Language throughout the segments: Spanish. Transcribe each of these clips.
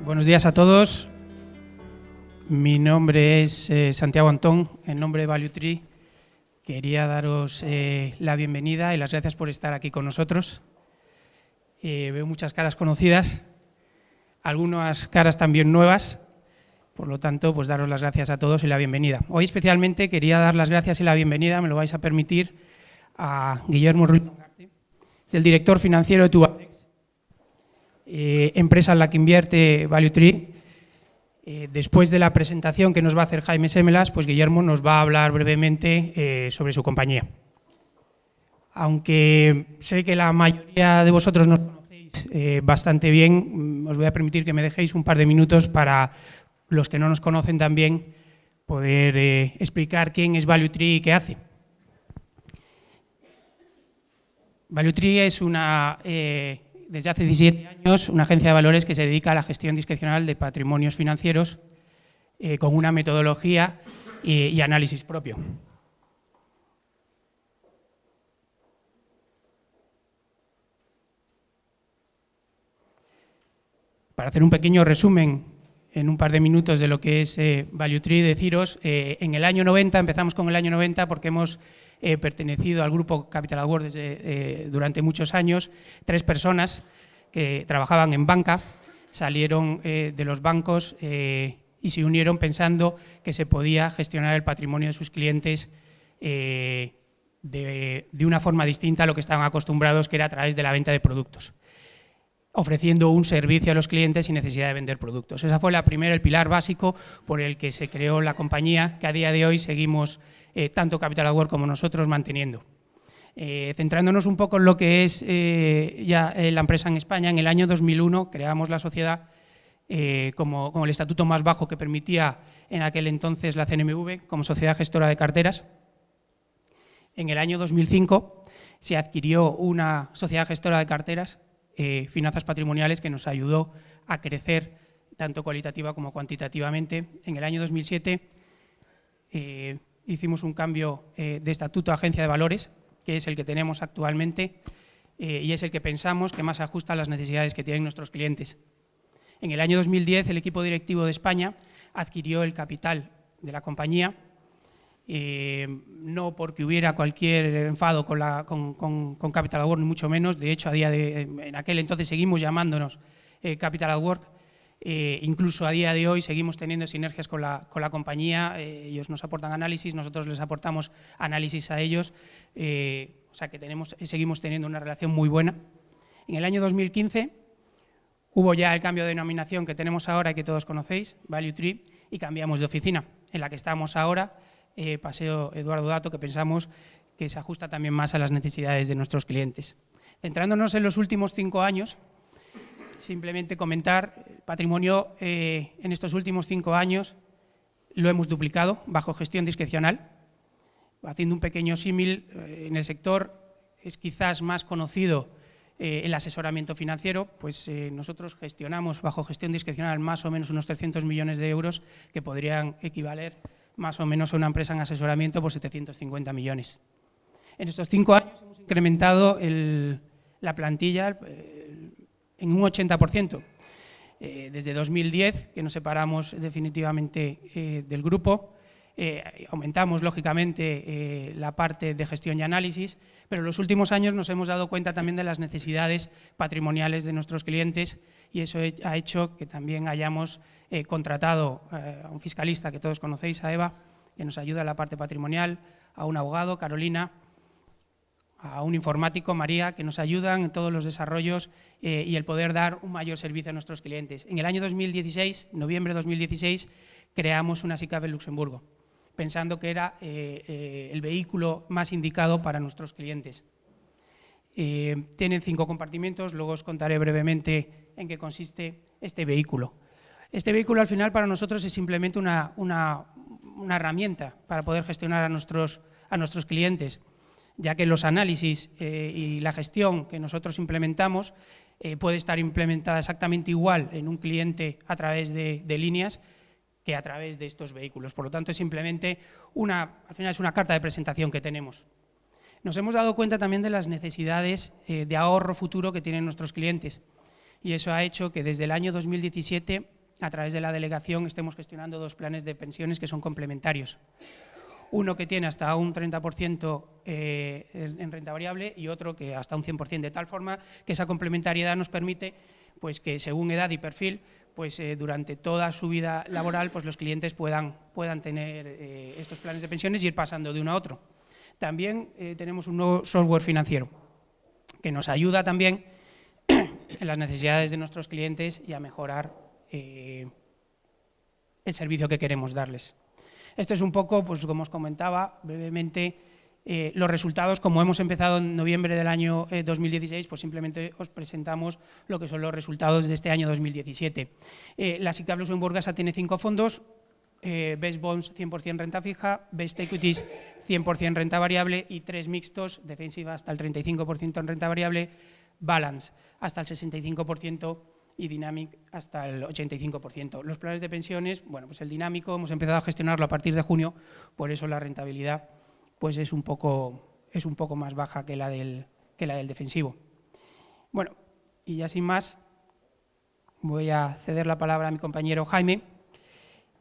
Buenos días a todos. Mi nombre es Santiago Antón, en nombre de Value Tree. Quería daros la bienvenida y las gracias por estar aquí con nosotros. Veo muchas caras conocidas, algunas caras también nuevas, por lo tanto, pues daros las gracias a todos y la bienvenida. Hoy especialmente quería dar las gracias y la bienvenida, me lo vais a permitir, a Guillermo Ruiz, el director financiero de Tubacex, empresa en la que invierte Value Tree. Después de la presentación que nos va a hacer Jaime Semelas, pues Guillermo nos va a hablar brevemente sobre su compañía. Aunque sé que la mayoría de vosotros nos conocéis bastante bien, os voy a permitir que me dejéis un par de minutos para los que no nos conocen también poder explicar quién es Value Tree y qué hace. Value Tree es desde hace 17 años una agencia de valores que se dedica a la gestión discrecional de patrimonios financieros con una metodología y análisis propio. Para hacer un pequeño resumen en un par de minutos de lo que es Value Tree, deciros, en el año 90, empezamos con el año 90 porque hemos pertenecido al grupo Capital Awards durante muchos años, 3 personas que trabajaban en banca, salieron de los bancos y se unieron pensando que se podía gestionar el patrimonio de sus clientes de una forma distinta a lo que estaban acostumbrados, que era a través de la venta de productos, ofreciendo un servicio a los clientes sin necesidad de vender productos. Esa fue el pilar básico por el que se creó la compañía, que a día de hoy seguimos tanto Capital Awards como nosotros manteniendo. Centrándonos un poco en lo que es ya la empresa en España, en el año 2001 creamos la sociedad como el estatuto más bajo que permitía en aquel entonces la CNMV como sociedad gestora de carteras. En el año 2005 se adquirió una sociedad gestora de carteras, Finanzas Patrimoniales, que nos ayudó a crecer tanto cualitativa como cuantitativamente. En el año 2007 hicimos un cambio de estatuto a agencia de valores, que es el que tenemos actualmente y es el que pensamos que más se ajusta a las necesidades que tienen nuestros clientes. En el año 2010 el equipo directivo de España adquirió el capital de la compañía, no porque hubiera cualquier enfado con Capital Awards, ni mucho menos. De hecho, en aquel entonces seguimos llamándonos Capital Awards. Incluso a día de hoy seguimos teniendo sinergias con la compañía. Ellos nos aportan análisis, nosotros les aportamos análisis a ellos. O sea que seguimos teniendo una relación muy buena. En el año 2015 hubo ya el cambio de denominación que tenemos ahora y que todos conocéis, Value Tree, y cambiamos de oficina. En la que estamos ahora, Paseo Eduardo Dato, que pensamos que se ajusta también más a las necesidades de nuestros clientes. Centrándonos en los últimos 5 años, simplemente comentar, el patrimonio en estos últimos 5 años lo hemos duplicado bajo gestión discrecional. Haciendo un pequeño símil, en el sector es quizás más conocido el asesoramiento financiero, pues nosotros gestionamos bajo gestión discrecional más o menos unos 300 millones de euros que podrían equivaler más o menos a una empresa en asesoramiento por 750 millones. En estos 5 años hemos incrementado la plantilla en un 80%. Desde 2010, que nos separamos definitivamente del grupo, aumentamos lógicamente la parte de gestión y análisis, pero en los últimos años nos hemos dado cuenta también de las necesidades patrimoniales de nuestros clientes y eso ha hecho que también hayamos contratado a un fiscalista que todos conocéis, a Eva, que nos ayuda en la parte patrimonial, a un abogado, Carolina, a un informático, María, que nos ayudan en todos los desarrollos y el poder dar un mayor servicio a nuestros clientes. En el año 2016, noviembre de 2016, creamos una SICAV en Luxemburgo, pensando que era el vehículo más indicado para nuestros clientes. Tienen 5 compartimentos, luego os contaré brevemente en qué consiste este vehículo. Este vehículo al final para nosotros es simplemente una herramienta para poder gestionar a nuestros clientes, ya que los análisis y la gestión que nosotros implementamos puede estar implementada exactamente igual en un cliente a través de líneas que a través de estos vehículos. Por lo tanto, es simplemente al final es una carta de presentación que tenemos. Nos hemos dado cuenta también de las necesidades de ahorro futuro que tienen nuestros clientes y eso ha hecho que desde el año 2017 a través de la delegación, estemos gestionando 2 planes de pensiones que son complementarios. Uno que tiene hasta un 30% en renta variable y otro que hasta un 100%, de tal forma que esa complementariedad nos permite pues, que según edad y perfil, pues, durante toda su vida laboral pues, los clientes puedan tener estos planes de pensiones y ir pasando de uno a otro. También tenemos un nuevo software financiero que nos ayuda también en las necesidades de nuestros clientes y a mejorar el servicio que queremos darles. Esto es un poco, pues como os comentaba brevemente, los resultados. Como hemos empezado en noviembre del año 2016, pues simplemente os presentamos lo que son los resultados de este año 2017. La SICAV Luxemburg Gasa tiene 5 fondos, Best Bonds 100% renta fija, Best Equities 100% renta variable y 3 mixtos, Defensive hasta el 35% en renta variable, Balance hasta el 65% y Dynamic hasta el 85%. Los planes de pensiones, bueno, pues el dinámico hemos empezado a gestionarlo a partir de junio, por eso la rentabilidad pues es un poco más baja que la del defensivo. Bueno, y ya sin más, voy a ceder la palabra a mi compañero Jaime.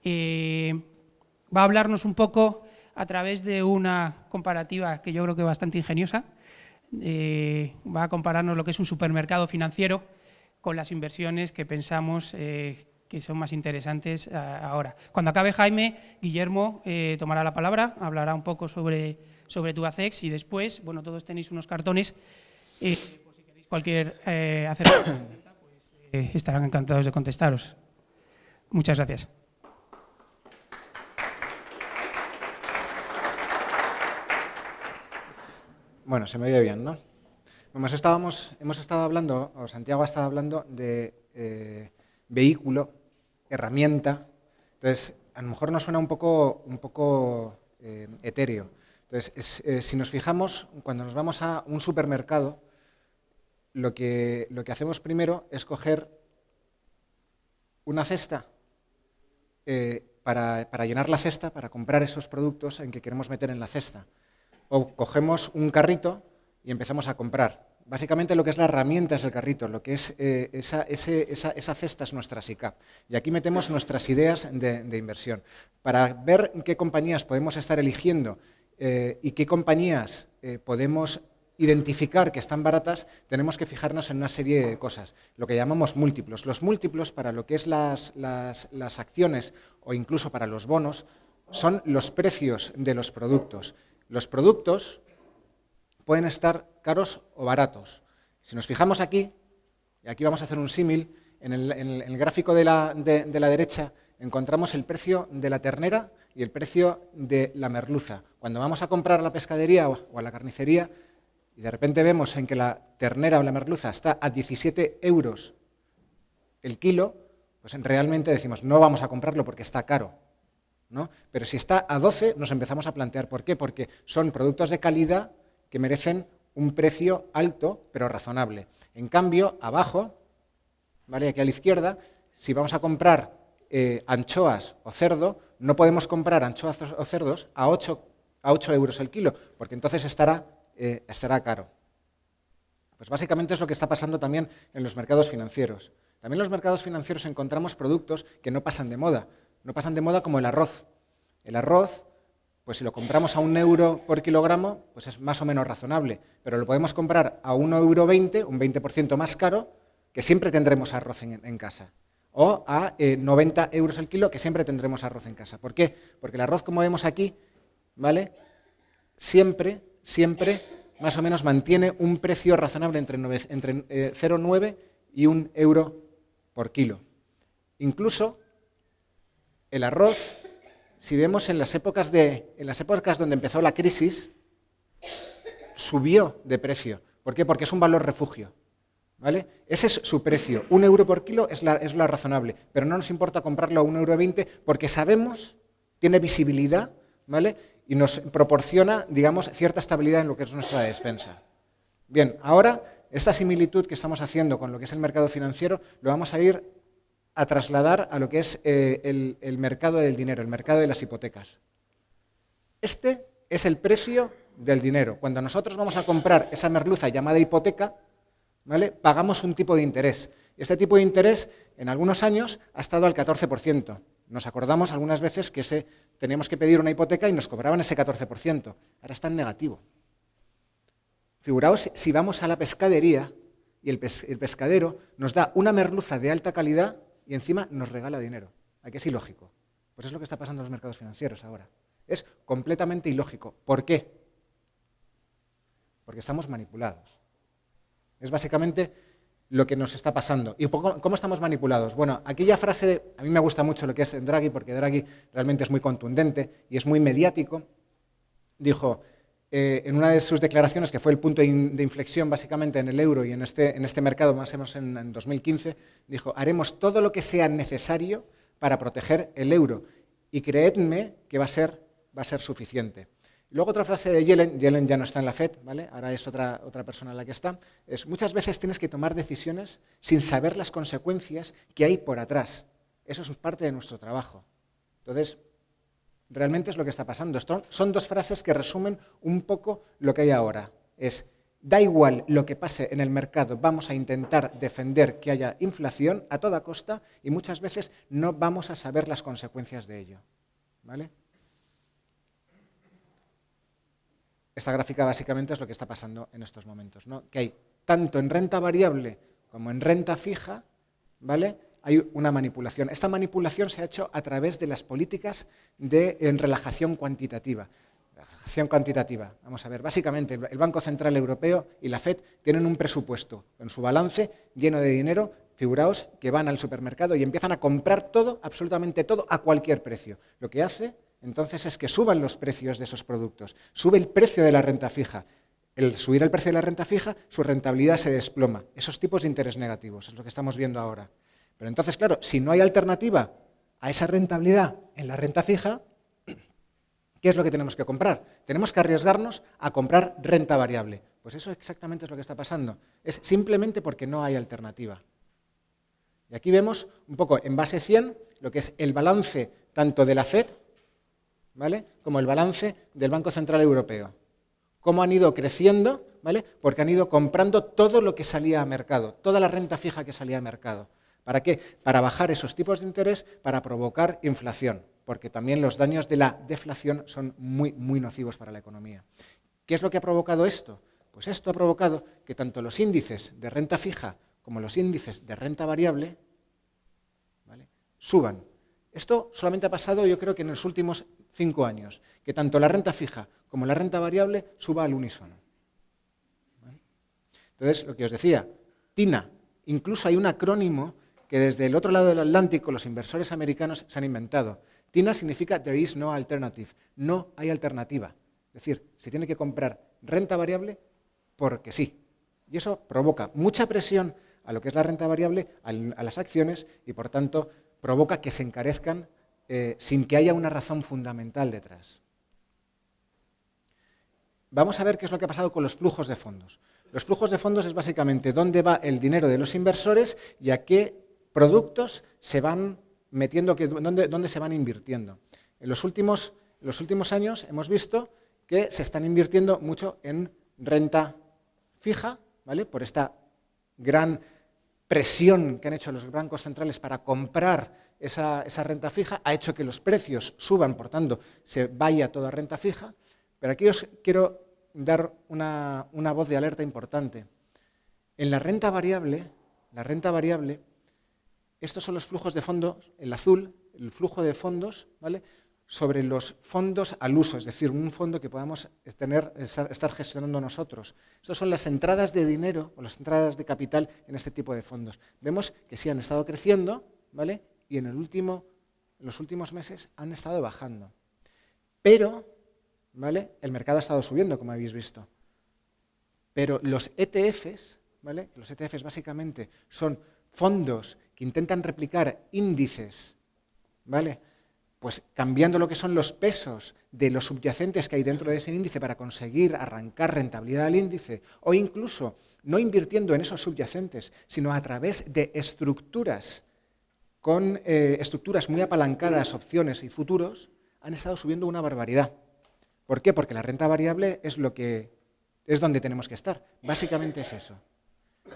Va a hablarnos un poco a través de una comparativa que yo creo que es bastante ingeniosa. Va a compararnos lo que es un supermercado financiero con las inversiones que pensamos que son más interesantes ahora. Cuando acabe Jaime, Guillermo tomará la palabra, hablará un poco sobre Tubacex y después, bueno, todos tenéis unos cartones, por si queréis hacer una pregunta, pues estarán encantados de contestaros. Muchas gracias. Bueno, se me oye bien, ¿no? Hemos estado hablando, o Santiago ha estado hablando de vehículo, herramienta. Entonces, a lo mejor nos suena un poco etéreo. Entonces, si nos fijamos, cuando nos vamos a un supermercado, lo que hacemos primero es coger una cesta para llenar la cesta, para comprar esos productos en que queremos meter en la cesta. O cogemos un carrito y empezamos a comprar. Básicamente lo que es la herramienta es el carrito, lo que es esa cesta es nuestra SICAV. Y aquí metemos nuestras ideas de inversión. Para ver qué compañías podemos estar eligiendo y qué compañías podemos identificar que están baratas, tenemos que fijarnos en una serie de cosas, lo que llamamos múltiplos. Los múltiplos para lo que es las acciones o incluso para los bonos son los precios de los productos. Los productos pueden estar caros o baratos. Si nos fijamos aquí, y aquí vamos a hacer un símil, en el gráfico de la derecha encontramos el precio de la ternera y el precio de la merluza. Cuando vamos a comprar a la pescadería o a la carnicería y de repente vemos en que la ternera o la merluza está a 17 euros el kilo, pues realmente decimos no vamos a comprarlo porque está caro, ¿no? Pero si está a 12 nos empezamos a plantear ¿por qué? Porque son productos de calidad que merecen un precio alto pero razonable. En cambio, abajo, ¿vale? Aquí a la izquierda, si vamos a comprar anchoas o cerdo, no podemos comprar anchoas o cerdos a 8 euros el kilo, porque entonces estará caro. Pues básicamente es lo que está pasando también en los mercados financieros. También en los mercados financieros encontramos productos que no pasan de moda. No pasan de moda como el arroz. El arroz, pues si lo compramos a 1 euro por kilogramo, pues es más o menos razonable, pero lo podemos comprar a 1,20 €, un 20% más caro, que siempre tendremos arroz en casa. O a 90 euros el kilo, que siempre tendremos arroz en casa. ¿Por qué? Porque el arroz, como vemos aquí, ¿vale? Siempre más o menos mantiene un precio razonable entre 0,9 y 1 euro por kilo. Incluso el arroz, si vemos en las épocas donde empezó la crisis, subió de precio. ¿Por qué? Porque es un valor refugio, ¿vale? Ese es su precio. 1 euro por kilo es lo razonable, pero no nos importa comprarlo a 1,20 € porque sabemos, tiene visibilidad, ¿vale? Y nos proporciona, digamos, cierta estabilidad en lo que es nuestra despensa. Bien, ahora esta similitud que estamos haciendo con lo que es el mercado financiero lo vamos a ir a trasladar a lo que es el mercado del dinero, el mercado de las hipotecas. Este es el precio del dinero. Cuando nosotros vamos a comprar esa merluza llamada hipoteca, ¿vale? Pagamos un tipo de interés. Este tipo de interés, en algunos años, ha estado al 14%. Nos acordamos algunas veces que teníamos que pedir una hipoteca y nos cobraban ese 14%. Ahora está en negativo. Figuraos si vamos a la pescadería y el pescadero nos da una merluza de alta calidad y encima nos regala dinero. ¿A qué es ilógico? Pues es lo que está pasando en los mercados financieros ahora. Es completamente ilógico. ¿Por qué? Porque estamos manipulados. Es básicamente lo que nos está pasando. ¿Y cómo estamos manipulados? Bueno, aquella frase, a mí me gusta mucho lo que es Draghi, porque Draghi realmente es muy contundente y es muy mediático. Dijo, en una de sus declaraciones, que fue el punto de inflexión básicamente en el euro y en este mercado, más o menos en 2015, dijo, haremos todo lo que sea necesario para proteger el euro y creedme que va a ser suficiente. Luego otra frase de Yellen ya no está en la FED, ¿vale? Ahora es otra persona la que está, es muchas veces tienes que tomar decisiones sin saber las consecuencias que hay por atrás. Eso es parte de nuestro trabajo. Entonces, realmente es lo que está pasando. Son dos frases que resumen un poco lo que hay ahora. Da igual lo que pase en el mercado, vamos a intentar defender que haya inflación a toda costa y muchas veces no vamos a saber las consecuencias de ello, ¿vale? Esta gráfica básicamente es lo que está pasando en estos momentos, ¿no? Que hay tanto en renta variable como en renta fija, ¿vale? Hay una manipulación. Esta manipulación se ha hecho a través de las políticas en relajación cuantitativa. Relajación cuantitativa, vamos a ver, básicamente el Banco Central Europeo y la FED tienen un presupuesto en su balance lleno de dinero, figuraos que van al supermercado y empiezan a comprar todo, absolutamente todo, a cualquier precio. Lo que hace entonces es que suban los precios de esos productos, sube el precio de la renta fija. El subir el precio de la renta fija, su rentabilidad se desploma. Esos tipos de interés negativos es lo que estamos viendo ahora. Pero entonces, claro, si no hay alternativa a esa rentabilidad en la renta fija, ¿qué es lo que tenemos que comprar? Tenemos que arriesgarnos a comprar renta variable. Pues eso exactamente es lo que está pasando. Es simplemente porque no hay alternativa. Y aquí vemos un poco en base 100 lo que es el balance tanto de la FED, ¿vale?, como el balance del Banco Central Europeo. Cómo han ido creciendo, ¿vale?, porque han ido comprando todo lo que salía a mercado, toda la renta fija que salía a mercado. ¿Para qué? Para bajar esos tipos de interés, para provocar inflación, porque también los daños de la deflación son muy, muy nocivos para la economía. ¿Qué es lo que ha provocado esto? Pues esto ha provocado que tanto los índices de renta fija como los índices de renta variable, ¿vale?, suban. Esto solamente ha pasado, yo creo que en los últimos 5 años, que tanto la renta fija como la renta variable suba al unísono. ¿Vale? Entonces, lo que os decía, TINA, incluso hay un acrónimo que desde el otro lado del Atlántico los inversores americanos se han inventado. TINA significa There is no alternative, no hay alternativa. Es decir, se tiene que comprar renta variable porque sí. Y eso provoca mucha presión a lo que es la renta variable, a las acciones, y por tanto provoca que se encarezcan sin que haya una razón fundamental detrás. Vamos a ver qué es lo que ha pasado con los flujos de fondos. Los flujos de fondos es básicamente dónde va el dinero de los inversores y a qué productos se van metiendo, dónde se van invirtiendo. En los últimos años hemos visto que se están invirtiendo mucho en renta fija, ¿vale?, por esta gran presión que han hecho los bancos centrales para comprar esa renta fija, ha hecho que los precios suban, por tanto, se vaya toda renta fija. Pero aquí os quiero dar una voz de alerta importante. En la renta variable, estos son los flujos de fondos, el azul, el flujo de fondos, ¿vale?, sobre los fondos al uso, es decir, un fondo que podamos estar gestionando nosotros. Estas son las entradas de dinero o las entradas de capital en este tipo de fondos. Vemos que sí han estado creciendo, ¿vale?, y en los últimos meses han estado bajando. Pero, ¿vale?, el mercado ha estado subiendo, como habéis visto. Pero los ETFs, ¿vale?, los ETFs básicamente son fondos que intentan replicar índices, ¿vale?, pues cambiando lo que son los pesos de los subyacentes que hay dentro de ese índice para conseguir arrancar rentabilidad al índice, o incluso no invirtiendo en esos subyacentes, sino a través de estructuras con estructuras muy apalancadas, opciones y futuros, han estado subiendo una barbaridad. ¿Por qué? Porque la renta variable es donde tenemos que estar. Básicamente es eso.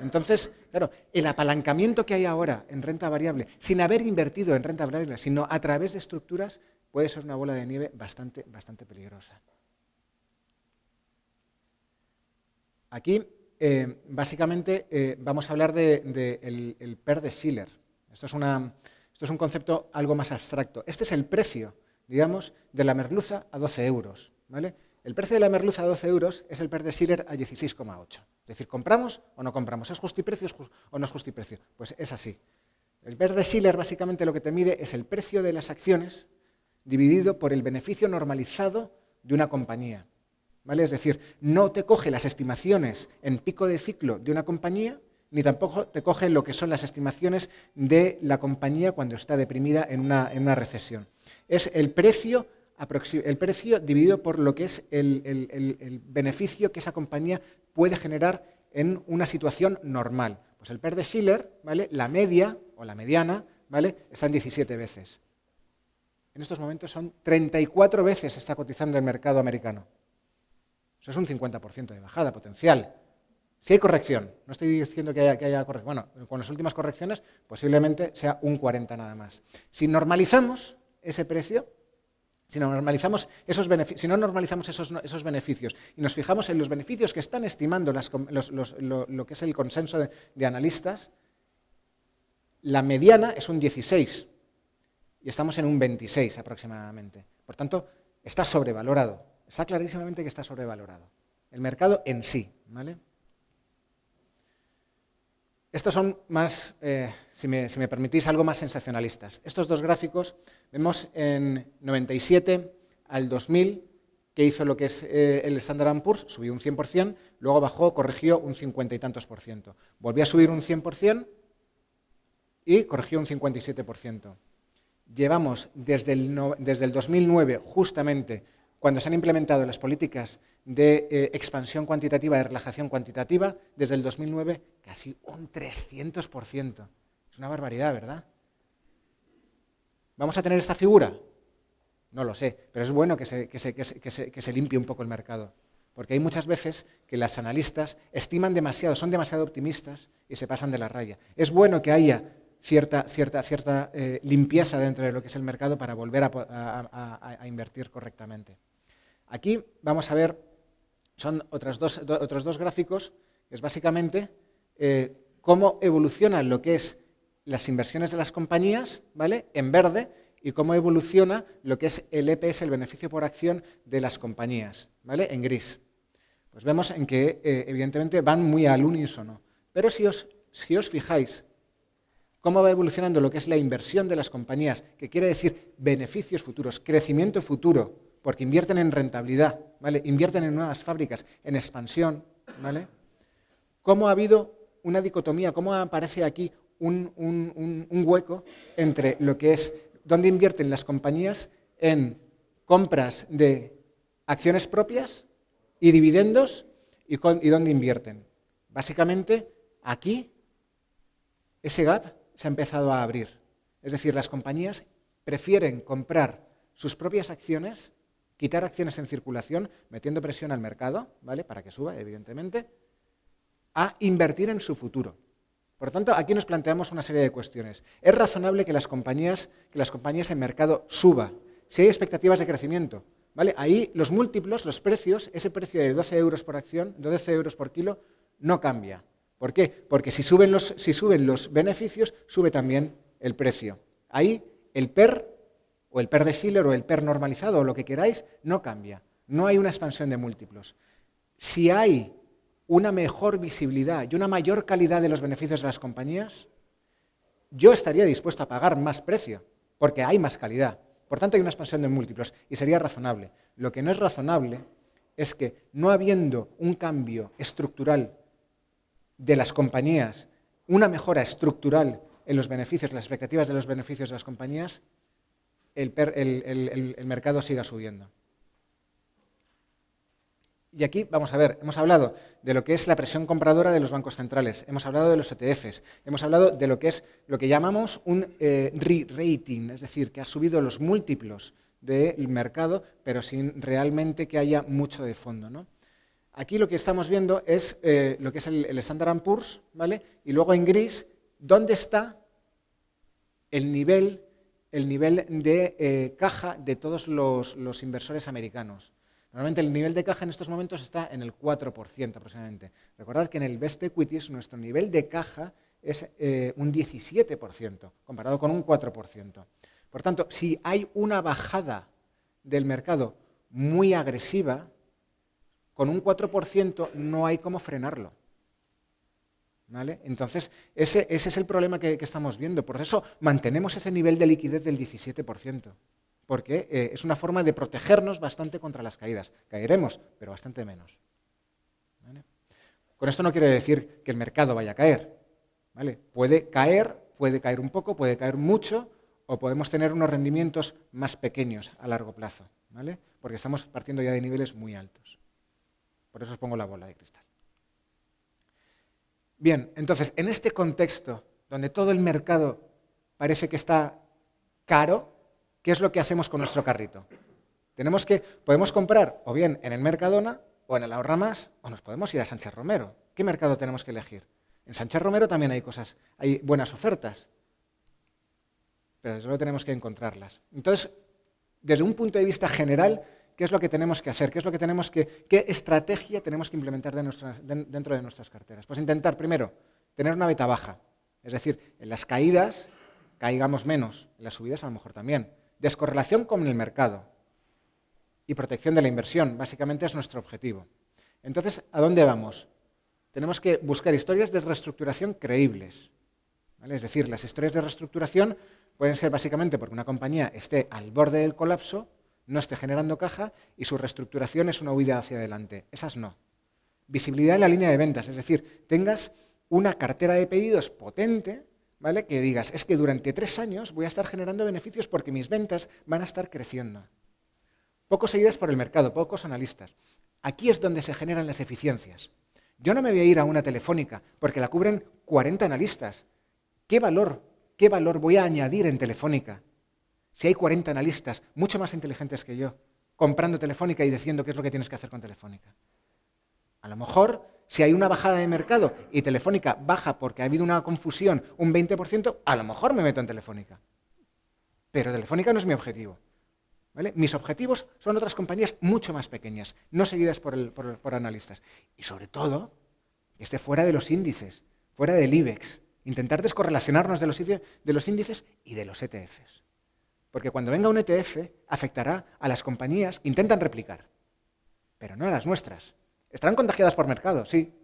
Entonces, claro, el apalancamiento que hay ahora en renta variable, sin haber invertido en renta variable, sino a través de estructuras, puede ser una bola de nieve bastante peligrosa. Aquí, básicamente, vamos a hablar del PER de Shiller. Esto es un concepto algo más abstracto. Este es el precio, digamos, de la merluza a 12 euros, ¿vale? El precio de la merluza a 12 euros es el PER de Shiller a 16,8. Es decir, ¿compramos o no compramos? ¿Es justiprecio o no es justiprecio? Pues es así. El PER de Shiller básicamente lo que te mide es el precio de las acciones dividido por el beneficio normalizado de una compañía, ¿vale? Es decir, no te coge las estimaciones en pico de ciclo de una compañía, ni tampoco te coge lo que son las estimaciones de la compañía cuando está deprimida en una recesión. Es el precio dividido por lo que es el beneficio que esa compañía puede generar en una situación normal. Pues el PER de Shiller, ¿vale? La media o la mediana, ¿vale? Está en 17 veces. En estos momentos son 34 veces está cotizando el mercado americano. Eso es un 50% de bajada potencial. Si hay corrección, no estoy diciendo que haya corrección, bueno, con las últimas correcciones posiblemente sea un 40 nada más. Si normalizamos ese precio, si no normalizamos esos beneficios y nos fijamos en los beneficios que están estimando lo que es el consenso de analistas, la mediana es un 16 y estamos en un 26 aproximadamente. Por tanto, está sobrevalorado. Está clarísimamente que está sobrevalorado. El mercado en sí, ¿vale? Estos son más, si me permitís, algo más sensacionalistas. Estos dos gráficos vemos en 97 al 2000, que hizo lo que es el Standard & Poor's, subió un 100%, luego bajó, corrigió un 50 y tantos %. Volvió a subir un 100% y corrigió un 57%. Llevamos desde el 2009, justamente, cuando se han implementado las políticas de expansión cuantitativa, de relajación cuantitativa, desde el 2009 casi un 300%. Es una barbaridad, ¿verdad? ¿Vamos a tener esta figura? No lo sé, pero es bueno que se limpie un poco el mercado, porque hay muchas veces que los analistas estiman demasiado, son demasiado optimistas y se pasan de la raya. Es bueno que haya cierta limpieza dentro de lo que es el mercado para volver a invertir correctamente. Aquí vamos a ver, son otros dos gráficos, que es básicamente cómo evolucionan lo que es las inversiones de las compañías, ¿vale?, en verde, y cómo evoluciona lo que es el EPS, el beneficio por acción de las compañías, ¿vale?, en gris. Pues vemos en que, evidentemente, van muy al unísono. Pero si os fijáis cómo va evolucionando lo que es la inversión de las compañías, que quiere decir beneficios futuros, crecimiento futuro, porque invierten en rentabilidad, ¿vale?, invierten en nuevas fábricas, en expansión, ¿vale?, cómo ha habido una dicotomía, cómo aparece aquí un hueco entre lo que es dónde invierten las compañías en compras de acciones propias y dividendos y dónde invierten. Básicamente, aquí ese gap se ha empezado a abrir. Es decir, las compañías prefieren comprar sus propias acciones, quitar acciones en circulación, metiendo presión al mercado, ¿vale?, para que suba, evidentemente, a invertir en su futuro. Por lo tanto, aquí nos planteamos una serie de cuestiones. ¿Es razonable que las compañías en mercado suba? Si hay expectativas de crecimiento, ¿vale?, ahí los múltiplos, los precios, ese precio de 12 euros por acción, 12 euros por kilo, no cambia. ¿Por qué? Porque si suben los beneficios, sube también el precio. Ahí el PER, o el PER de Shiller, o el PER normalizado, o lo que queráis, no cambia. No hay una expansión de múltiplos. Si hay una mejor visibilidad y una mayor calidad de los beneficios de las compañías, yo estaría dispuesto a pagar más precio, porque hay más calidad. Por tanto, hay una expansión de múltiplos y sería razonable. Lo que no es razonable es que, no habiendo un cambio estructural de las compañías, una mejora estructural en los beneficios, las expectativas de los beneficios de las compañías, el mercado siga subiendo. Y aquí, vamos a ver, hemos hablado de lo que es la presión compradora de los bancos centrales, hemos hablado de los ETFs, hemos hablado de lo que es lo que llamamos un re-rating, es decir, que ha subido los múltiplos del mercado, pero sin realmente que haya mucho de fondo, ¿no? aquí lo que estamos viendo es lo que es el Standard & Poor's, ¿vale? Y luego en gris, ¿dónde está el nivel de caja de todos los inversores americanos? Normalmente el nivel de caja en estos momentos está en el 4% aproximadamente. Recordad que en el Best Equities nuestro nivel de caja es un 17%, comparado con un 4%. Por tanto, si hay una bajada del mercado muy agresiva, con un 4% no hay cómo frenarlo, ¿vale? Entonces, ese es el problema que estamos viendo. Por eso mantenemos ese nivel de liquidez del 17%, porque es una forma de protegernos bastante contra las caídas. Caeremos, pero bastante menos, ¿vale? Con esto no quiere decir que el mercado vaya a caer, ¿vale? Puede caer un poco, puede caer mucho, o podemos tener unos rendimientos más pequeños a largo plazo, ¿vale? Porque estamos partiendo ya de niveles muy altos. Por eso os pongo la bola de cristal. Bien, entonces, en este contexto, donde todo el mercado parece que está caro, ¿qué es lo que hacemos con nuestro carrito? Podemos comprar o bien en el Mercadona o en el Ahorra Más, o nos podemos ir a Sánchez Romero. ¿Qué mercado tenemos que elegir? En Sánchez Romero también hay buenas ofertas, pero solo tenemos que encontrarlas. Entonces, desde un punto de vista general, ¿qué es lo que tenemos que hacer? ¿Qué estrategia tenemos que implementar dentro de nuestras carteras? Pues intentar, primero, tener una beta baja. Es decir, en las caídas caigamos menos, en las subidas a lo mejor también. Descorrelación con el mercado y protección de la inversión, básicamente es nuestro objetivo. Entonces, ¿a dónde vamos? Tenemos que buscar historias de reestructuración creíbles, ¿vale? Es decir, las historias de reestructuración pueden ser básicamente porque una compañía esté al borde del colapso, no esté generando caja y su reestructuración es una huida hacia adelante. Esas no. Visibilidad en la línea de ventas, es decir, tengas una cartera de pedidos potente, ¿vale? Que digas, es que durante 3 años voy a estar generando beneficios porque mis ventas van a estar creciendo. Pocos seguidas por el mercado, pocos analistas. Aquí es donde se generan las eficiencias. Yo no me voy a ir a una Telefónica porque la cubren 40 analistas. ¿Qué valor voy a añadir en Telefónica si hay 40 analistas, mucho más inteligentes que yo, comprando Telefónica y diciendo qué es lo que tienes que hacer con Telefónica? A lo mejor, si hay una bajada de mercado y Telefónica baja porque ha habido una confusión, un 20%, a lo mejor me meto en Telefónica. Pero Telefónica no es mi objetivo, ¿vale? Mis objetivos son otras compañías mucho más pequeñas, no seguidas por analistas. Y sobre todo, que esté fuera de los índices, fuera del IBEX. Intentar descorrelacionarnos de los índices y de los ETFs. Porque cuando venga un ETF, afectará a las compañías que intentan replicar, pero no a las nuestras. Estarán contagiadas por mercado, sí,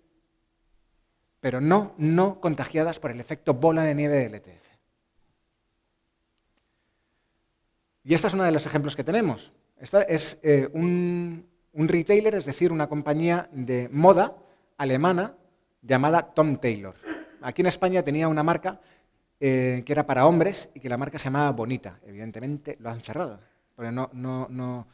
pero no contagiadas por el efecto bola de nieve del ETF. Y este es uno de los ejemplos que tenemos. Esta es un retailer, es decir, una compañía de moda alemana llamada Tom Taylor. Aquí en España tenía una marca que era para hombres y que la marca se llamaba Bonita. Evidentemente lo han cerrado, porque no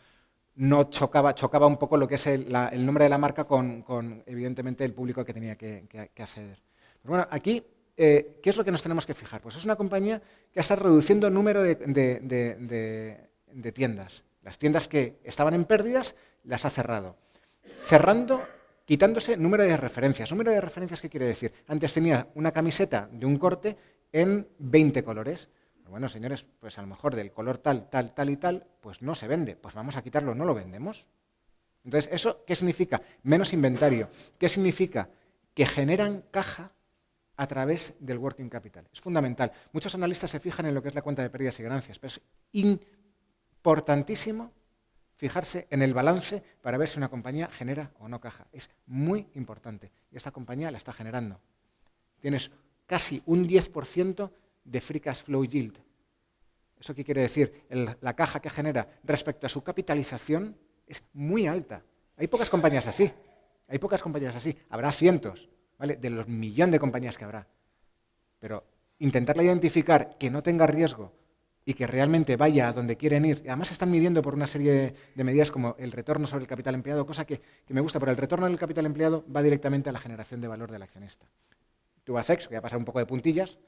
chocaba un poco lo que es el nombre de la marca con evidentemente el público que tenía que acceder. Pues bueno, aquí, ¿qué es lo que nos tenemos que fijar? Pues es una compañía que está reduciendo el número de tiendas. Las tiendas que estaban en pérdidas las ha cerrado. Quitándose número de referencias. ¿Número de referencias qué quiere decir? Antes tenía una camiseta de un corte en 20 colores. Bueno, señores, pues a lo mejor del color tal y tal, pues no se vende. Pues vamos a quitarlo, no lo vendemos. Entonces, ¿eso qué significa? Menos inventario. ¿Qué significa? Que generan caja a través del working capital. Es fundamental. Muchos analistas se fijan en lo que es la cuenta de pérdidas y ganancias, pero es importantísimo fijarse en el balance para ver si una compañía genera o no caja. Es muy importante. Y esta compañía la está generando. Tienes casi un 10% de free cash flow yield. ¿Eso qué quiere decir? La caja que genera respecto a su capitalización es muy alta. Hay pocas compañías así. Habrá cientos, ¿vale? De los millones de compañías que habrá. Pero intentarla identificar que no tenga riesgo y que realmente vaya a donde quieren ir. Y además se están midiendo por una serie de medidas como el retorno sobre el capital empleado, cosa que me gusta, pero el retorno del capital empleado va directamente a la generación de valor del accionista. Tubacex, voy a pasar un poco de puntillas,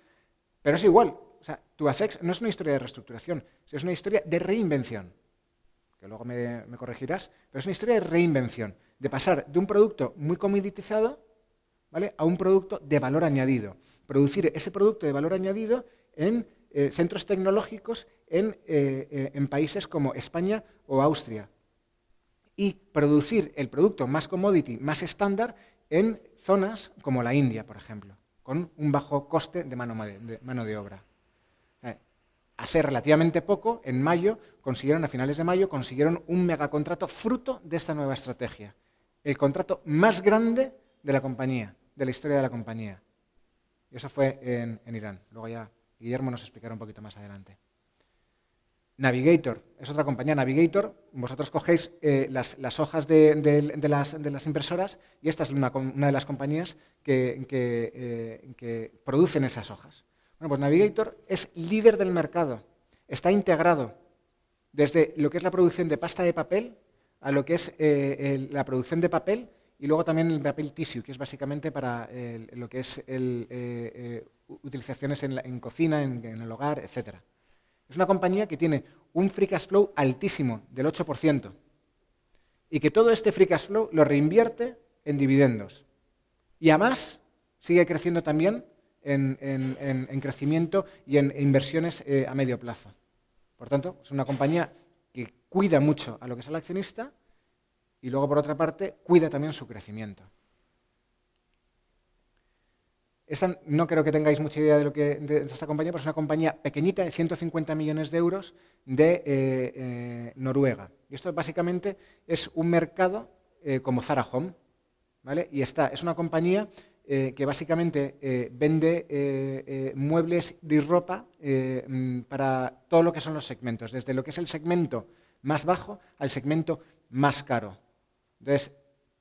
pero es igual. O sea, Tubacex no es una historia de reestructuración, es una historia de reinvención. Que luego me corregirás, pero es una historia de reinvención. de pasar de un producto muy comoditizado, ¿vale?, a un producto de valor añadido. Producir ese producto de valor añadido en centros tecnológicos en países como España o Austria. Y producir el producto más commodity, más estándar, en zonas como la India, por ejemplo, con un bajo coste de mano de obra. Hace relativamente poco, en mayo, a finales de mayo, consiguieron un megacontrato fruto de esta nueva estrategia. El contrato más grande de la compañía, de la historia de la compañía. Y eso fue en Irán. Luego ya Guillermo nos explicará un poquito más adelante. Navigator es otra compañía. Navigator, vosotros cogéis las hojas de las impresoras y esta es una de las compañías que producen esas hojas. Bueno, pues Navigator es líder del mercado. Está integrado desde lo que es la producción de pasta de papel a lo que es la producción de papel y luego también el papel tissue, que es básicamente para lo que es utilizaciones en cocina, en el hogar, etc. Es una compañía que tiene un free cash flow altísimo, del 8%, y que todo este free cash flow lo reinvierte en dividendos. Y además sigue creciendo también en crecimiento y en inversiones a medio plazo. Por tanto, es una compañía que cuida mucho a lo que es el accionista y luego, por otra parte, cuida también su crecimiento. Esta, no creo que tengáis mucha idea de esta compañía, pero es una compañía pequeñita de 150 millones de euros de Noruega. Y esto básicamente es un mercado como Zara Home, ¿vale? Y es una compañía que básicamente vende muebles y ropa para todo lo que son los segmentos, desde lo que es el segmento más bajo al segmento más caro. Entonces,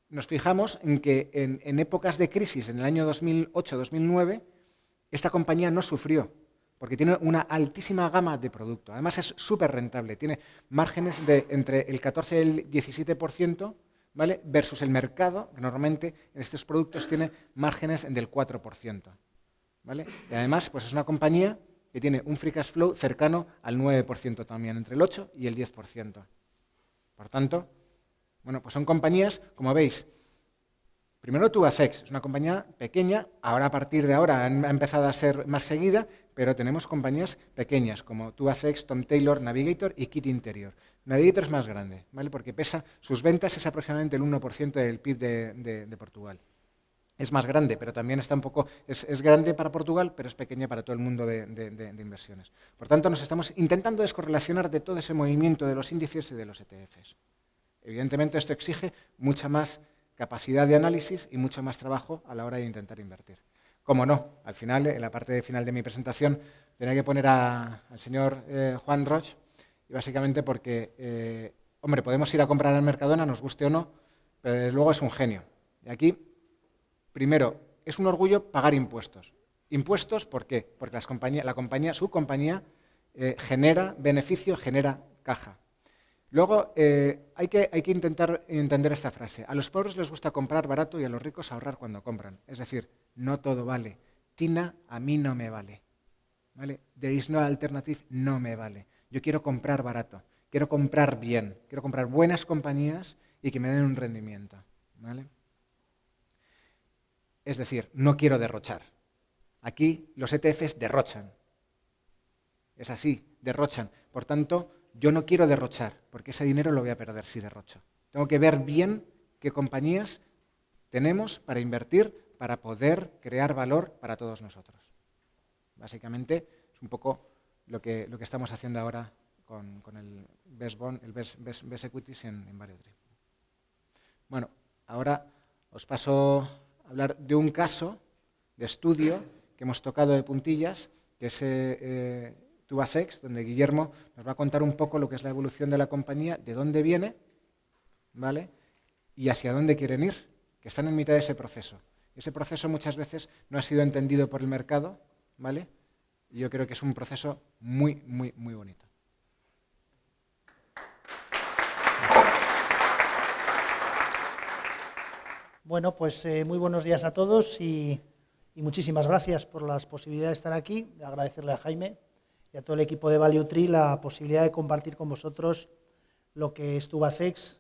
nos fijamos en que en épocas de crisis, en el año 2008-2009, esta compañía no sufrió, porque tiene una altísima gama de producto. Además, es súper rentable, tiene márgenes de entre el 14 y el 17%, ¿vale?, versus el mercado, que normalmente en estos productos tiene márgenes del 4%. ¿Vale? Y además, pues es una compañía que tiene un free cash flow cercano al 9% también, entre el 8 y el 10%. Por tanto, bueno, pues son compañías, como veis, primero Tubacex, es una compañía pequeña, ahora a partir de ahora ha empezado a ser más seguida, pero tenemos compañías pequeñas como Tubacex, Tom Taylor, Navigator y Kit Interior. Navigator es más grande, ¿vale?, porque sus ventas es aproximadamente el 1% del PIB de Portugal. Es más grande, pero también está un poco, es grande para Portugal, pero es pequeña para todo el mundo de inversiones. Por tanto, nos estamos intentando descorrelacionar de todo ese movimiento de los índices y de los ETFs. Evidentemente, esto exige mucha más capacidad de análisis y mucho más trabajo a la hora de intentar invertir. Como no, al final, en la parte final de mi presentación, tenía que poner al señor Juan Roig, y básicamente porque, hombre, podemos ir a comprar al Mercadona, nos guste o no, pero desde luego es un genio. Y aquí, primero, es un orgullo pagar impuestos. ¿Impuestos por qué? Porque su compañía genera beneficio, genera caja. Luego, hay que intentar entender esta frase. A los pobres les gusta comprar barato y a los ricos ahorrar cuando compran. Es decir, no todo vale. Tina, a mí no me vale. ¿Vale? There is no alternative, no me vale. Yo quiero comprar barato, quiero comprar bien, quiero comprar buenas compañías y que me den un rendimiento. ¿Vale? Es decir, no quiero derrochar. Aquí los ETFs derrochan. Es así, derrochan. Por tanto, yo no quiero derrochar, porque ese dinero lo voy a perder si derrocho. Tengo que ver bien qué compañías tenemos para invertir, para poder crear valor para todos nosotros. Básicamente, es un poco lo que estamos haciendo ahora con el Best Bond, el Best Equities en ValueTree. Bueno, ahora os paso a hablar de un caso de estudio que hemos tocado de puntillas, que es Tubacex, donde Guillermo nos va a contar un poco lo que es la evolución de la compañía, de dónde viene, ¿vale?, y hacia dónde quieren ir, que están en mitad de ese proceso. Ese proceso muchas veces no ha sido entendido por el mercado, ¿vale? Y yo creo que es un proceso muy, muy, muy bonito. Bueno, pues muy buenos días a todos y muchísimas gracias por las posibilidades de estar aquí, de agradecerle a Jaime y a todo el equipo de ValueTree la posibilidad de compartir con vosotros lo que es Tubacex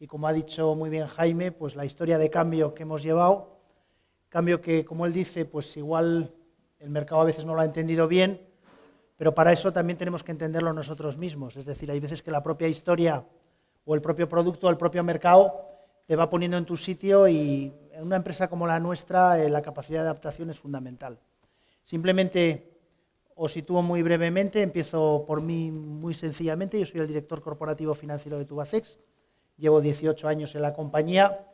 y como ha dicho muy bien Jaime, pues la historia de cambio que hemos llevado, cambio que, como él dice, pues igual el mercado a veces no lo ha entendido bien, pero para eso también tenemos que entenderlo nosotros mismos. Es decir, hay veces que la propia historia o el propio producto o el propio mercado te va poniendo en tu sitio y en una empresa como la nuestra la capacidad de adaptación es fundamental. Simplemente os sitúo muy brevemente, empiezo por mí muy sencillamente. Yo soy el director corporativo financiero de Tubacex, llevo 18 años en la compañía,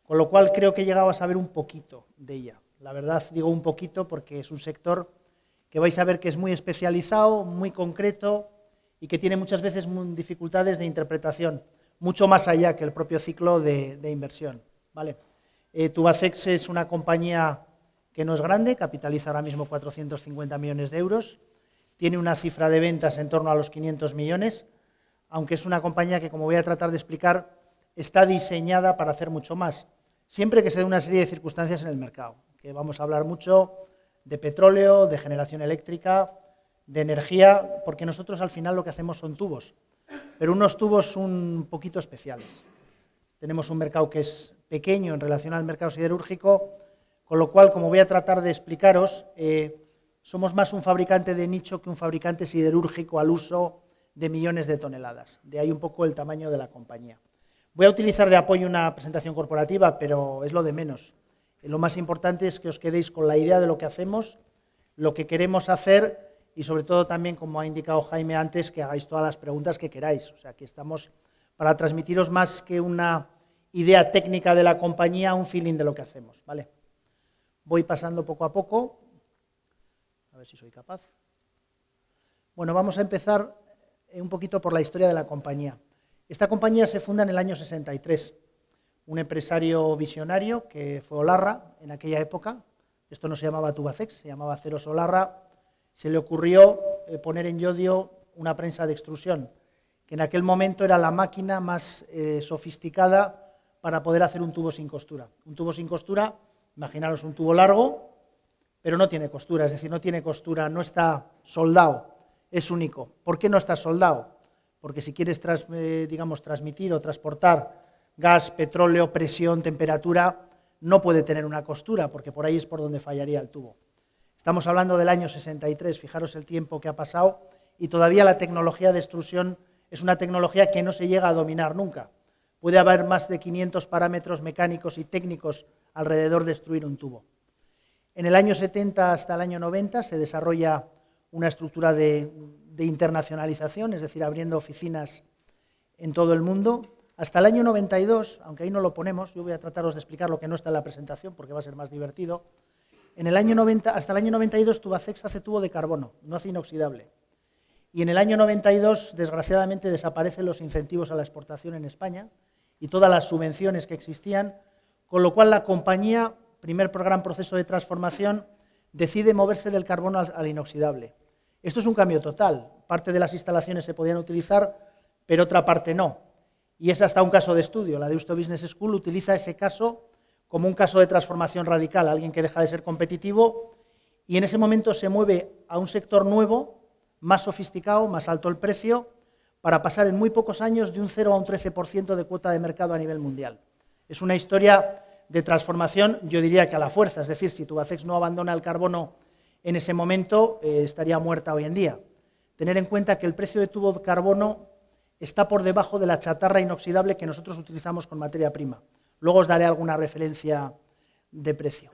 con lo cual creo que he llegado a saber un poquito de ella. La verdad digo un poquito porque es un sector que vais a ver que es muy especializado, muy concreto y que tiene muchas veces dificultades de interpretación, mucho más allá que el propio ciclo de inversión, ¿vale? Tubacex es una compañía que no es grande, capitaliza ahora mismo 450 millones de euros, tiene una cifra de ventas en torno a los 500 millones, aunque es una compañía que, como voy a tratar de explicar, está diseñada para hacer mucho más, siempre que se dé una serie de circunstancias en el mercado, que vamos a hablar mucho de petróleo, de generación eléctrica, de energía, porque nosotros al final lo que hacemos son tubos, pero unos tubos un poquito especiales. Tenemos un mercado que es pequeño en relación al mercado siderúrgico, con lo cual, como voy a tratar de explicaros, somos más un fabricante de nicho que un fabricante siderúrgico al uso de millones de toneladas. De ahí un poco el tamaño de la compañía. Voy a utilizar de apoyo una presentación corporativa, pero es lo de menos. Lo más importante es que os quedéis con la idea de lo que hacemos, lo que queremos hacer y sobre todo también, como ha indicado Jaime antes, que hagáis todas las preguntas que queráis. O sea, que estamos para transmitiros más que una idea técnica de la compañía, un feeling de lo que hacemos, ¿vale? Voy pasando poco a poco, a ver si soy capaz. Bueno, vamos a empezar un poquito por la historia de la compañía. Esta compañía se funda en el año 63. Un empresario visionario, que fue Olarra en aquella época, esto no se llamaba Tubacex, se llamaba Aceros Olarra, se le ocurrió poner en Llodio una prensa de extrusión, que en aquel momento era la máquina más sofisticada para poder hacer un tubo sin costura. Un tubo sin costura, imaginaros un tubo largo, pero no tiene costura, es decir, no tiene costura, no está soldado, es único. ¿Por qué no está soldado? Porque si quieres transmitir o transportar gas, petróleo, presión, temperatura, no puede tener una costura, porque por ahí es por donde fallaría el tubo. Estamos hablando del año 63, fijaros el tiempo que ha pasado, y todavía la tecnología de extrusión es una tecnología que no se llega a dominar nunca. Puede haber más de 500 parámetros mecánicos y técnicos alrededor de extruir un tubo. En el año 70 hasta el año 90 se desarrolla una estructura de internacionalización, es decir, abriendo oficinas en todo el mundo. Hasta el año 92, aunque ahí no lo ponemos, yo voy a trataros de explicar lo que no está en la presentación porque va a ser más divertido. En el año 90, hasta el año 92, Tubacex hace tubo de carbono, no hace inoxidable. Y en el año 92, desgraciadamente, desaparecen los incentivos a la exportación en España y todas las subvenciones que existían, con lo cual la compañía, primer gran proceso de transformación, decide moverse del carbono al inoxidable. Esto es un cambio total. Parte de las instalaciones se podían utilizar, pero otra parte no. Y es hasta un caso de estudio. La Deusto Business School utiliza ese caso como un caso de transformación radical, alguien que deja de ser competitivo y en ese momento se mueve a un sector nuevo, más sofisticado, más alto el precio, para pasar en muy pocos años de un 0 a un 13% de cuota de mercado a nivel mundial. Es una historia de transformación, yo diría que a la fuerza, es decir, si Tubacex no abandona el carbono en ese momento, estaría muerta hoy en día. Tener en cuenta que el precio de tubo de carbono está por debajo de la chatarra inoxidable que nosotros utilizamos con materia prima. Luego os daré alguna referencia de precio.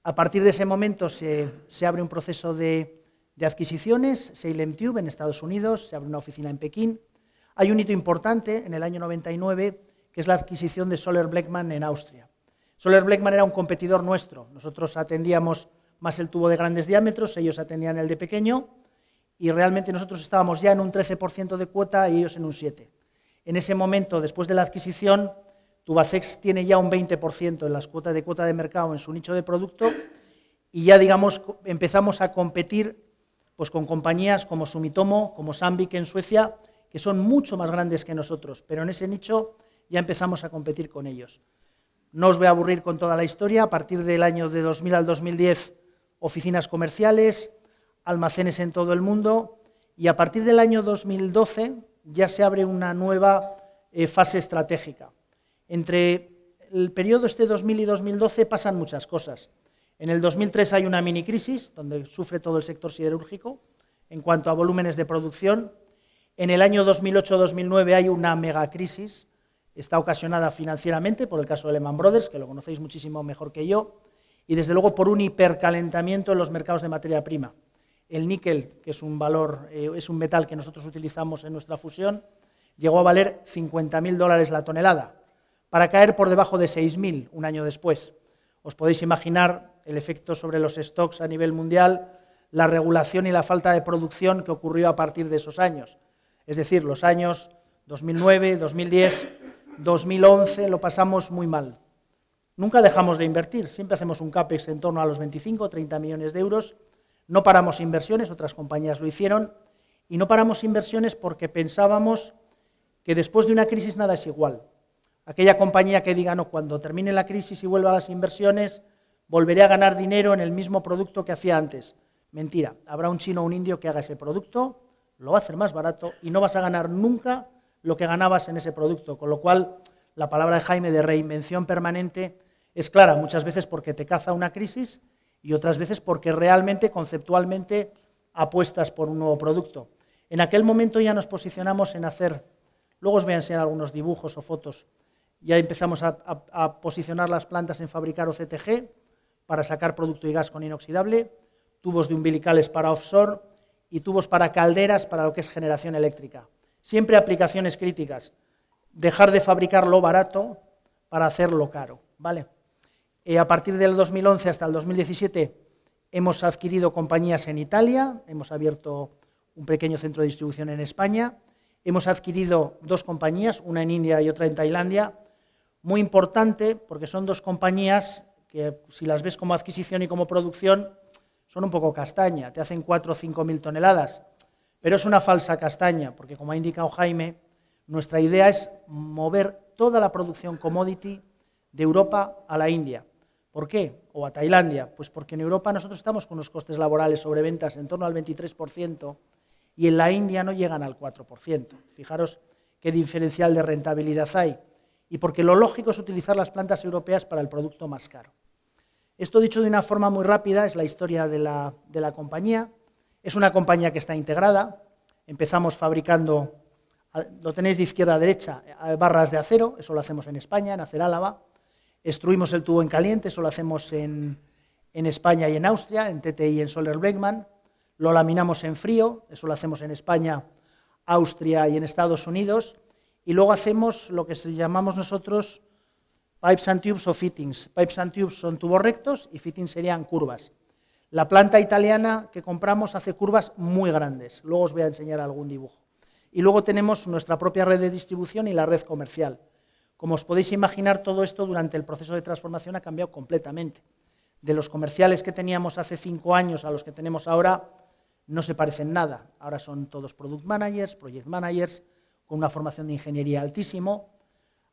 A partir de ese momento se abre un proceso de adquisiciones, Salem Tube en Estados Unidos, se abre una oficina en Pekín. Hay un hito importante en el año 99, que es la adquisición de Soller-Bleckmann en Austria. Soller-Bleckmann era un competidor nuestro. Nosotros atendíamos más el tubo de grandes diámetros, ellos atendían el de pequeño, y realmente nosotros estábamos ya en un 13% de cuota y ellos en un 7%. En ese momento, después de la adquisición, Tubacex tiene ya un 20% en las cuotas de cuota de mercado en su nicho de producto y ya, digamos, empezamos a competir pues, con compañías como Sumitomo, como Sandvik en Suecia, que son mucho más grandes que nosotros, pero en ese nicho ya empezamos a competir con ellos. No os voy a aburrir con toda la historia. A partir del año de 2000 al 2010, oficinas comerciales, almacenes en todo el mundo, y a partir del año 2012 ya se abre una nueva fase estratégica. Entre el periodo este 2000 y 2012 pasan muchas cosas. En el 2003 hay una mini crisis, donde sufre todo el sector siderúrgico, en cuanto a volúmenes de producción. En el año 2008-2009 hay una megacrisis, está ocasionada financieramente por el caso de Lehman Brothers, que lo conocéis muchísimo mejor que yo, y desde luego por un hipercalentamiento en los mercados de materia prima. El níquel, que es un valor, es un metal que nosotros utilizamos en nuestra fusión, llegó a valer $50.000 la tonelada, para caer por debajo de 6.000 un año después. Os podéis imaginar el efecto sobre los stocks a nivel mundial, la regulación y la falta de producción que ocurrió a partir de esos años. Es decir, los años 2009, 2010, 2011 lo pasamos muy mal. Nunca dejamos de invertir, siempre hacemos un CAPEX en torno a los 25 o 30 millones de euros, no paramos inversiones, otras compañías lo hicieron, y no paramos inversiones porque pensábamos que después de una crisis nada es igual. Aquella compañía que diga, no, cuando termine la crisis y vuelva a las inversiones, volveré a ganar dinero en el mismo producto que hacía antes. Mentira, habrá un chino o un indio que haga ese producto, lo va a hacer más barato y no vas a ganar nunca lo que ganabas en ese producto, con lo cual la palabra de Jaime de reinvención permanente es clara, muchas veces porque te caza una crisis y otras veces porque realmente, conceptualmente, apuestas por un nuevo producto. En aquel momento ya nos posicionamos en hacer, luego os voy a enseñar algunos dibujos o fotos, ya empezamos a posicionar las plantas en fabricar OCTG para sacar producto y gas con inoxidable, tubos de umbilicales para offshore y tubos para calderas para lo que es generación eléctrica. Siempre aplicaciones críticas, dejar de fabricar lo barato para hacerlo caro, ¿vale? A partir del 2011 hasta el 2017 hemos adquirido compañías en Italia, hemos abierto un pequeño centro de distribución en España, hemos adquirido 2 compañías, una en India y otra en Tailandia, muy importante porque son 2 compañías que si las ves como adquisición y como producción son un poco castaña, te hacen 4 o 5 mil toneladas, pero es una falsa castaña porque como ha indicado Jaime, nuestra idea es mover toda la producción commodity de Europa a la India. ¿Por qué? O a Tailandia, pues porque en Europa nosotros estamos con unos costes laborales sobre ventas en torno al 23% y en la India no llegan al 4%. Fijaros qué diferencial de rentabilidad hay. Y porque lo lógico es utilizar las plantas europeas para el producto más caro. Esto dicho de una forma muy rápida es la historia de la compañía. Es una compañía que está integrada. Empezamos fabricando, lo tenéis de izquierda a derecha, barras de acero, eso lo hacemos en España, en Acerálava. Extruimos el tubo en caliente, eso lo hacemos en España y en Austria, en TTI y en Soler-Blechmann. Lo laminamos en frío, eso lo hacemos en España, Austria y en Estados Unidos. Y luego hacemos lo que llamamos nosotros pipes and tubes o fittings. Pipes and tubes son tubos rectos y fittings serían curvas. La planta italiana que compramos hace curvas muy grandes, luego os voy a enseñar algún dibujo. Y luego tenemos nuestra propia red de distribución y la red comercial. Como os podéis imaginar, todo esto durante el proceso de transformación ha cambiado completamente. De los comerciales que teníamos hace 5 años a los que tenemos ahora, no se parecen nada. Ahora son todos product managers, project managers, con una formación de ingeniería altísimo.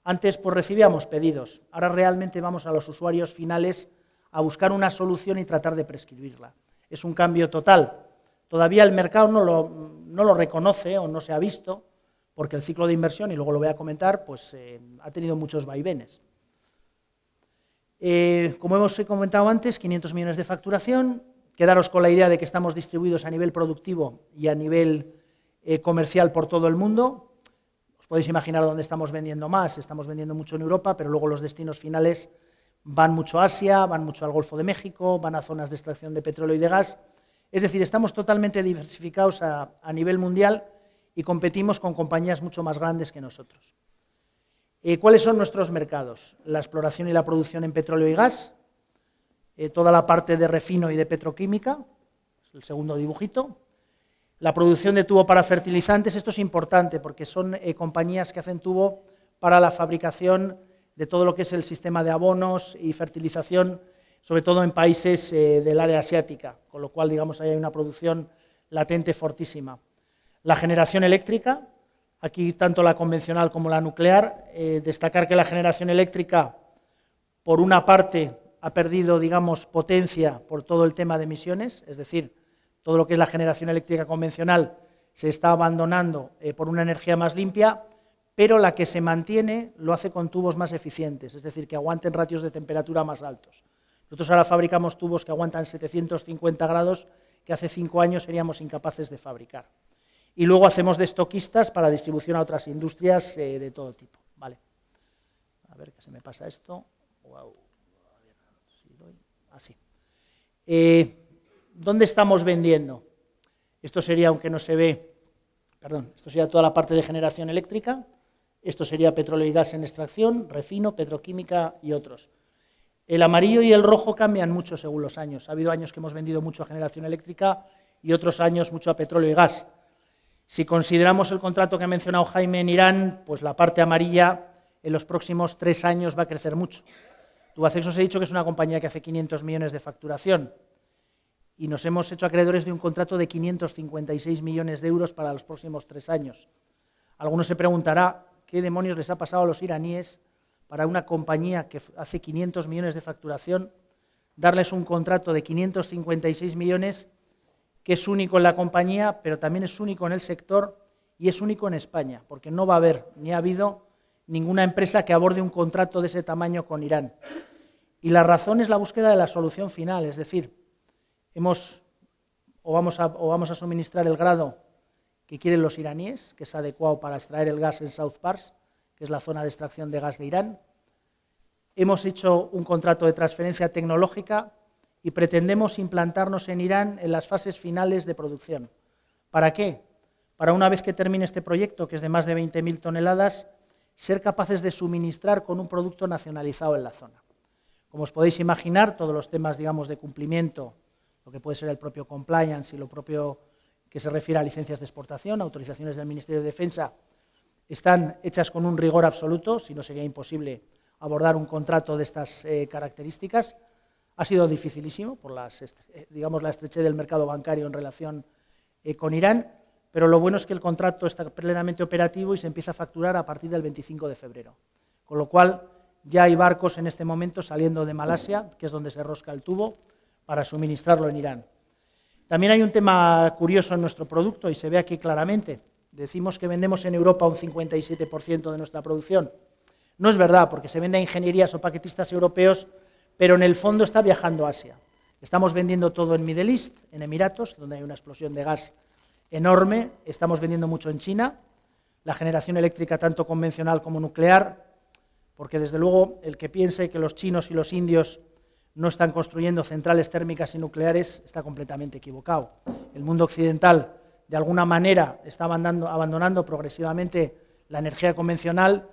Antes pues recibíamos pedidos, ahora realmente vamos a los usuarios finales a buscar una solución y tratar de prescribirla. Es un cambio total. Todavía el mercado no lo reconoce o no se ha visto, porque el ciclo de inversión, y luego lo voy a comentar, pues ha tenido muchos vaivenes. Como hemos comentado antes, 500 millones de facturación. Quedaros con la idea de que estamos distribuidos a nivel productivo y a nivel comercial por todo el mundo. Os podéis imaginar dónde estamos vendiendo más. Estamos vendiendo mucho en Europa, pero luego los destinos finales van mucho a Asia, van mucho al Golfo de México, van a zonas de extracción de petróleo y de gas. Es decir, estamos totalmente diversificados a nivel mundial y competimos con compañías mucho más grandes que nosotros. ¿Cuáles son nuestros mercados? La exploración y la producción en petróleo y gas, toda la parte de refino y de petroquímica, el segundo dibujito, la producción de tubo para fertilizantes. Esto es importante porque son compañías que hacen tubo para la fabricación de todo lo que es el sistema de abonos y fertilización, sobre todo en países del área asiática, con lo cual, digamos, ahí hay una producción latente fortísima. La generación eléctrica, aquí tanto la convencional como la nuclear, destacar que la generación eléctrica, por una parte, ha perdido, digamos, potencia por todo el tema de emisiones, es decir, todo lo que es la generación eléctrica convencional se está abandonando por una energía más limpia, pero la que se mantiene lo hace con tubos más eficientes, es decir, que aguanten ratios de temperatura más altos. Nosotros ahora fabricamos tubos que aguantan 750 grados, que hace 5 años seríamos incapaces de fabricar. Y luego hacemos de estoquistas para distribución a otras industrias de todo tipo. Vale. A ver qué se me pasa esto. Wow. Así. ¿Dónde estamos vendiendo? Esto sería, aunque no se ve, perdón, esto sería toda la parte de generación eléctrica, esto sería petróleo y gas en extracción, refino, petroquímica y otros. El amarillo y el rojo cambian mucho según los años. Ha habido años que hemos vendido mucho a generación eléctrica y otros años mucho a petróleo y gas. Si consideramos el contrato que ha mencionado Jaime en Irán, pues la parte amarilla en los próximos 3 años va a crecer mucho. Tubacex os he dicho que es una compañía que hace 500 millones de facturación y nos hemos hecho acreedores de un contrato de 556 millones de euros para los próximos 3 años. Algunos se preguntará qué demonios les ha pasado a los iraníes para una compañía que hace 500 millones de facturación, darles un contrato de 556 millones, que es único en la compañía, pero también es único en el sector y es único en España, porque no va a haber, ni ha habido ninguna empresa que aborde un contrato de ese tamaño con Irán. Y la razón es la búsqueda de la solución final, es decir, vamos a suministrar el grado que quieren los iraníes, que es adecuado para extraer el gas en South Pars, que es la zona de extracción de gas de Irán. Hemos hecho un contrato de transferencia tecnológica y pretendemos implantarnos en Irán en las fases finales de producción. ¿Para qué? Para una vez que termine este proyecto, que es de más de 20.000 toneladas, ser capaces de suministrar con un producto nacionalizado en la zona. Como os podéis imaginar, todos los temas, digamos, de cumplimiento, lo que puede ser el propio compliance y lo propio que se refiere a licencias de exportación, autorizaciones del Ministerio de Defensa, están hechas con un rigor absoluto, si no sería imposible abordar un contrato de estas características. Ha sido dificilísimo por la estrechez del mercado bancario en relación con Irán, pero lo bueno es que el contrato está plenamente operativo y se empieza a facturar a partir del 25 de febrero. Con lo cual, ya hay barcos en este momento saliendo de Malasia, que es donde se rosca el tubo, para suministrarlo en Irán. También hay un tema curioso en nuestro producto y se ve aquí claramente. Decimos que vendemos en Europa un 57% de nuestra producción. No es verdad, porque se vende a ingenierías o paquetistas europeos, pero en el fondo está viajando a Asia. Estamos vendiendo todo en Middle East, en Emiratos, donde hay una explosión de gas enorme. Estamos vendiendo mucho en China, la generación eléctrica tanto convencional como nuclear, porque desde luego el que piense que los chinos y los indios no están construyendo centrales térmicas y nucleares está completamente equivocado. El mundo occidental, de alguna manera, está abandonando progresivamente la energía convencional,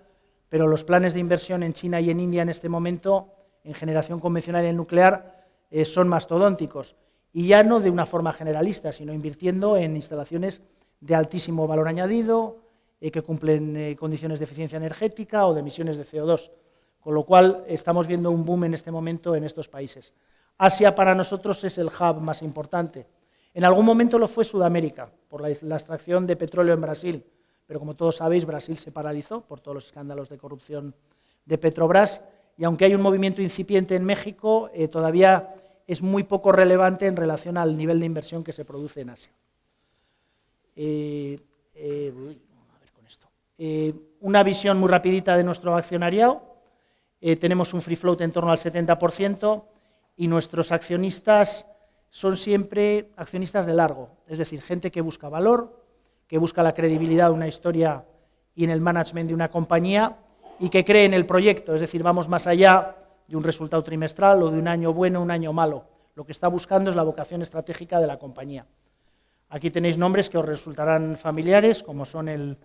pero los planes de inversión en China y en India en este momento, en generación convencional y en nuclear, son mastodónticos. Y ya no de una forma generalista, sino invirtiendo en instalaciones de altísimo valor añadido, que cumplen condiciones de eficiencia energética o de emisiones de CO2. Con lo cual, estamos viendo un boom en este momento en estos países. Asia para nosotros es el hub más importante. En algún momento lo fue Sudamérica, por la extracción de petróleo en Brasil, pero como todos sabéis, Brasil se paralizó por todos los escándalos de corrupción de Petrobras, y aunque hay un movimiento incipiente en México, todavía es muy poco relevante en relación al nivel de inversión que se produce en Asia. Una visión muy rapidita de nuestro accionariado. Tenemos un free float en torno al 70% y nuestros accionistas son siempre accionistas de largo, es decir, gente que busca valor, que busca la credibilidad de una historia y en el management de una compañía y que cree en el proyecto, es decir, vamos más allá de un resultado trimestral o de un año bueno o un año malo. Lo que está buscando es la vocación estratégica de la compañía. Aquí tenéis nombres que os resultarán familiares, como son el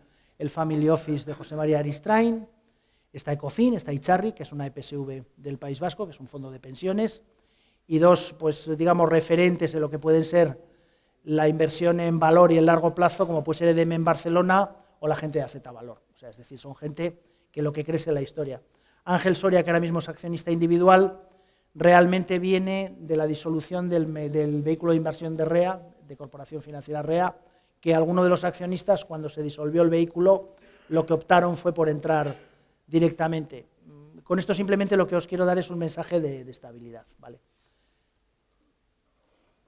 Family Office de José María Aristrain, está Ecofin, está Icharri, que es una EPSV del País Vasco, que es un fondo de pensiones, y dos, pues digamos, referentes de lo que pueden ser la inversión en valor y en largo plazo, como puede ser EDM en Barcelona o la gente de AZ Valor. O sea, es decir, son gente que lo que crece en la historia. Ángel Soria, que ahora mismo es accionista individual, realmente viene de la disolución del vehículo de inversión de REA, de Corporación Financiera REA, que algunos de los accionistas, cuando se disolvió el vehículo, lo que optaron fue por entrar directamente. Con esto simplemente lo que os quiero dar es un mensaje de estabilidad, ¿vale?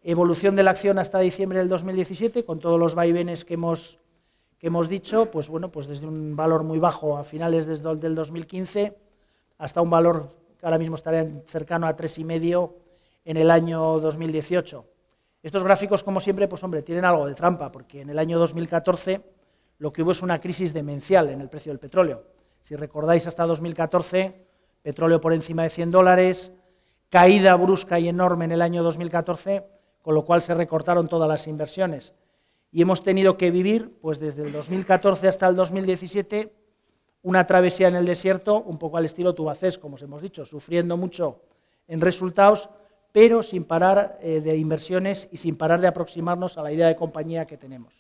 Evolución de la acción hasta diciembre del 2017, con todos los vaivenes que hemos que hemos dicho, pues bueno, pues desde un valor muy bajo a finales del 2015 hasta un valor que ahora mismo estaría cercano a 3,5 en el año 2018. Estos gráficos, como siempre, pues hombre, tienen algo de trampa, porque en el año 2014 lo que hubo es una crisis demencial en el precio del petróleo. Si recordáis, hasta 2014, petróleo por encima de $100, caída brusca y enorme en el año 2014, con lo cual se recortaron todas las inversiones. Y hemos tenido que vivir, pues desde el 2014 hasta el 2017, una travesía en el desierto, un poco al estilo Tubacex, como os hemos dicho, sufriendo mucho en resultados, pero sin parar de inversiones y sin parar de aproximarnos a la idea de compañía que tenemos.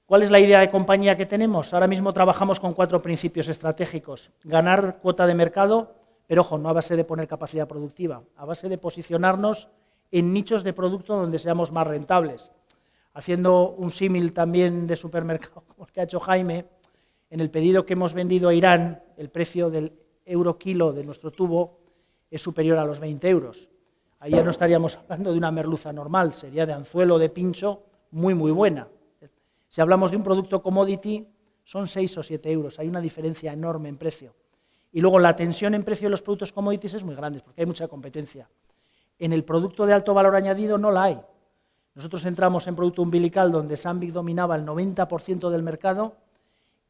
¿Cuál es la idea de compañía que tenemos? Ahora mismo trabajamos con 4 principios estratégicos. Ganar cuota de mercado, pero ojo, no a base de poner capacidad productiva, a base de posicionarnos en nichos de producto donde seamos más rentables. Haciendo un símil también de supermercado, como el que ha hecho Jaime, en el pedido que hemos vendido a Irán, el precio del euro kilo de nuestro tubo es superior a los 20 euros. Ahí ya no estaríamos hablando de una merluza normal, sería de anzuelo o de pincho muy, muy buena. Si hablamos de un producto commodity, son 6 o 7 euros, hay una diferencia enorme en precio. Y luego la tensión en precio de los productos commodities es muy grande, porque hay mucha competencia. En el producto de alto valor añadido no la hay. Nosotros entramos en producto umbilical, donde Sandvik dominaba el 90% del mercado,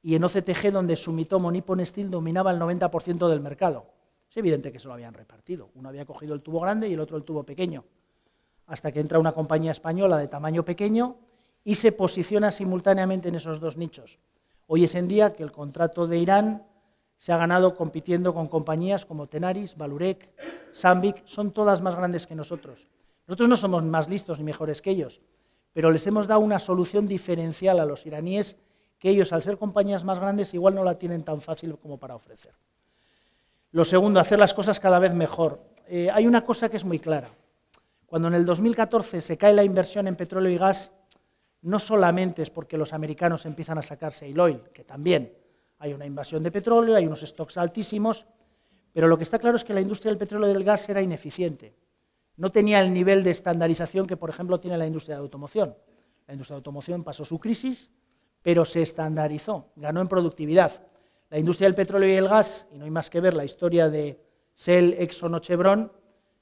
y en OCTG, donde Sumitomo Nippon Steel dominaba el 90% del mercado. Es evidente que se lo habían repartido. Uno había cogido el tubo grande y el otro el tubo pequeño. Hasta que entra una compañía española de tamaño pequeño y se posiciona simultáneamente en esos 2 nichos. Hoy es en día que el contrato de Irán se ha ganado compitiendo con compañías como Tenaris, Vallourec, Sandvik, son todas más grandes que nosotros. Nosotros no somos más listos ni mejores que ellos, pero les hemos dado una solución diferencial a los iraníes que ellos, al ser compañías más grandes, igual no la tienen tan fácil como para ofrecer. Lo segundo, hacer las cosas cada vez mejor. Hay una cosa que es muy clara. Cuando en el 2014 se cae la inversión en petróleo y gas, no solamente es porque los americanos empiezan a sacar shale oil, que también hay una invasión de petróleo, hay unos stocks altísimos, pero lo que está claro es que la industria del petróleo y del gas era ineficiente. No tenía el nivel de estandarización que, por ejemplo, tiene la industria de automoción. La industria de automoción pasó su crisis, pero se estandarizó, ganó en productividad. La industria del petróleo y el gas, y no hay más que ver la historia de Shell, Exxon o Chevron,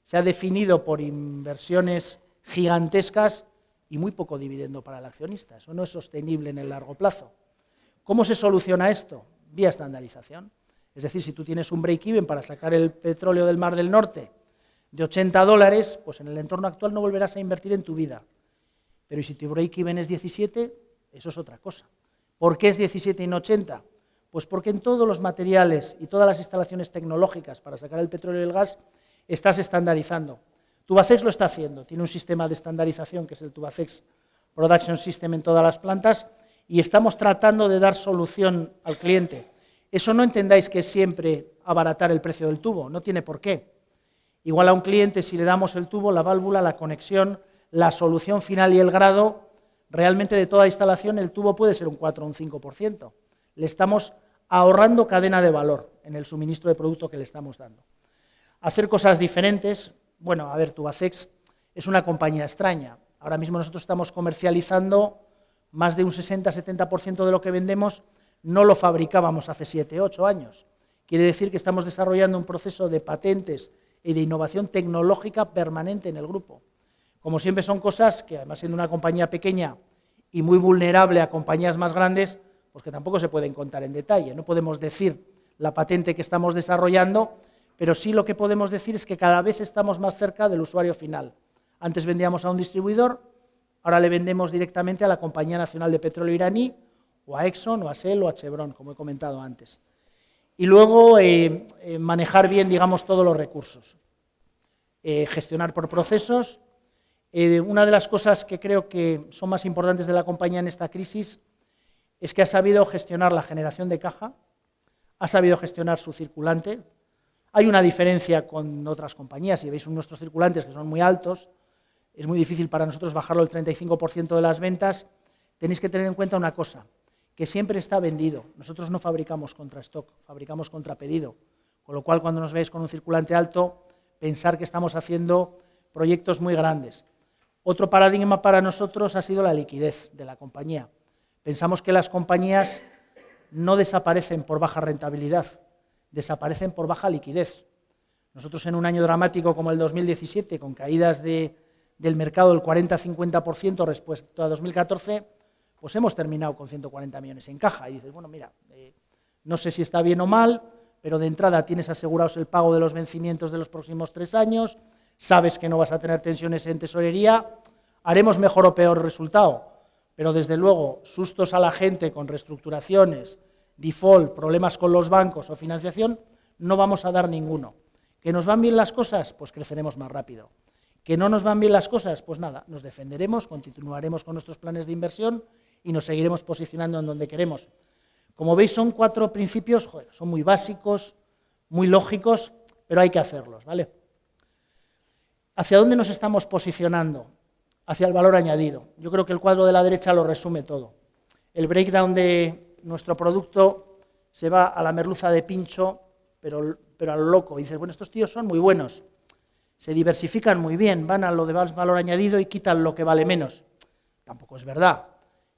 se ha definido por inversiones gigantescas y muy poco dividendo para el accionista. Eso no es sostenible en el largo plazo. ¿Cómo se soluciona esto? Vía estandarización. Es decir, si tú tienes un break-even para sacar el petróleo del Mar del Norte de $80, pues en el entorno actual no volverás a invertir en tu vida. Pero si tu break-even es 17, eso es otra cosa. ¿Por qué es 17 y no 80? Pues porque en todos los materiales y todas las instalaciones tecnológicas para sacar el petróleo y el gas estás estandarizando. Tubacex lo está haciendo, tiene un sistema de estandarización que es el Tubacex Production System en todas las plantas y estamos tratando de dar solución al cliente. Eso no entendáis que es siempre abaratar el precio del tubo, no tiene por qué. Igual a un cliente, si le damos el tubo, la válvula, la conexión, la solución final y el grado, realmente de toda instalación el tubo puede ser un 4 o un 5%. Le estamos ahorrando cadena de valor en el suministro de producto que le estamos dando. Hacer cosas diferentes, bueno, a ver, Tubacex es una compañía extraña. Ahora mismo nosotros estamos comercializando más de un 60-70% de lo que vendemos, no lo fabricábamos hace 7 o 8 años. Quiere decir que estamos desarrollando un proceso de patentes y de innovación tecnológica permanente en el grupo. Como siempre son cosas que, además siendo una compañía pequeña y muy vulnerable a compañías más grandes, pues que tampoco se pueden contar en detalle. No podemos decir la patente que estamos desarrollando, pero sí lo que podemos decir es que cada vez estamos más cerca del usuario final. Antes vendíamos a un distribuidor, ahora le vendemos directamente a la Compañía Nacional de Petróleo Iraní, o a Exxon, o a Shell, o a Chevron, como he comentado antes. Y luego manejar bien, digamos, todos los recursos. Gestionar por procesos. Una de las cosas que creo que son más importantes de la compañía en esta crisis es que ha sabido gestionar la generación de caja, ha sabido gestionar su circulante. Hay una diferencia con otras compañías, si veis nuestros circulantes que son muy altos, es muy difícil para nosotros bajarlo al 35% de las ventas. Tenéis que tener en cuenta una cosa, que siempre está vendido. Nosotros no fabricamos contra stock, fabricamos contra pedido. Con lo cual, cuando nos veis con un circulante alto, pensar que estamos haciendo proyectos muy grandes. Otro paradigma para nosotros ha sido la liquidez de la compañía. Pensamos que las compañías no desaparecen por baja rentabilidad, desaparecen por baja liquidez. Nosotros en un año dramático como el 2017, con caídas del mercado del 40-50% respecto a 2014, pues hemos terminado con 140 millones en caja. Y dices, bueno, mira, no sé si está bien o mal, pero de entrada tienes asegurados el pago de los vencimientos de los próximos 3 años, sabes que no vas a tener tensiones en tesorería, haremos mejor o peor resultado, pero desde luego sustos a la gente con reestructuraciones, default, problemas con los bancos o financiación, no vamos a dar ninguno. ¿Que nos van bien las cosas? Pues creceremos más rápido. ¿Que no nos van bien las cosas? Pues nada, nos defenderemos, continuaremos con nuestros planes de inversión y nos seguiremos posicionando en donde queremos. Como veis, son 4 principios, joder, son muy básicos, muy lógicos, pero hay que hacerlos, ¿vale? ¿Hacia dónde nos estamos posicionando? Hacia el valor añadido. Yo creo que el cuadro de la derecha lo resume todo. El breakdown de nuestro producto se va a la merluza de pincho, pero a lo loco. Y dices, bueno, estos tíos son muy buenos, se diversifican muy bien, van a lo de valor añadido y quitan lo que vale menos. Tampoco es verdad.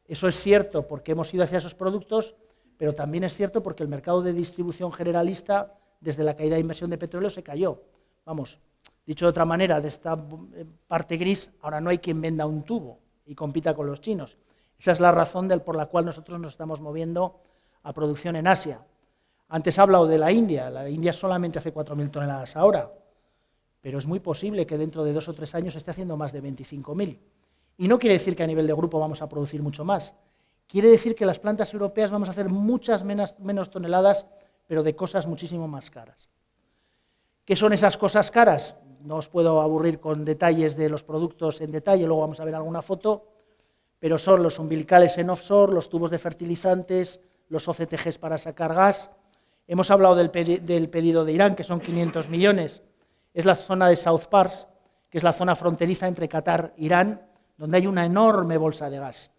Eso es cierto porque hemos ido hacia esos productos, pero también es cierto porque el mercado de distribución generalista, desde la caída de inversión de petróleo, se cayó. Vamos, dicho de otra manera, de esta parte gris, ahora no hay quien venda un tubo y compita con los chinos. Esa es la razón por la cual nosotros nos estamos moviendo a producción en Asia. Antes he hablado de la India solamente hace 4.000 toneladas ahora, pero es muy posible que dentro de 2 o 3 años esté haciendo más de 25.000. Y no quiere decir que a nivel de grupo vamos a producir mucho más. Quiere decir que las plantas europeas vamos a hacer muchas menos toneladas, pero de cosas muchísimo más caras. ¿Qué son esas cosas caras? No os puedo aburrir con detalles de los productos en detalle, luego vamos a ver alguna foto, pero son los umbilicales en offshore, los tubos de fertilizantes, los OCTGs para sacar gas. Hemos hablado del pedido de Irán, que son 500 millones. Es la zona de South Pars, que es la zona fronteriza entre Qatar e Irán, donde hay una enorme bolsa de gas.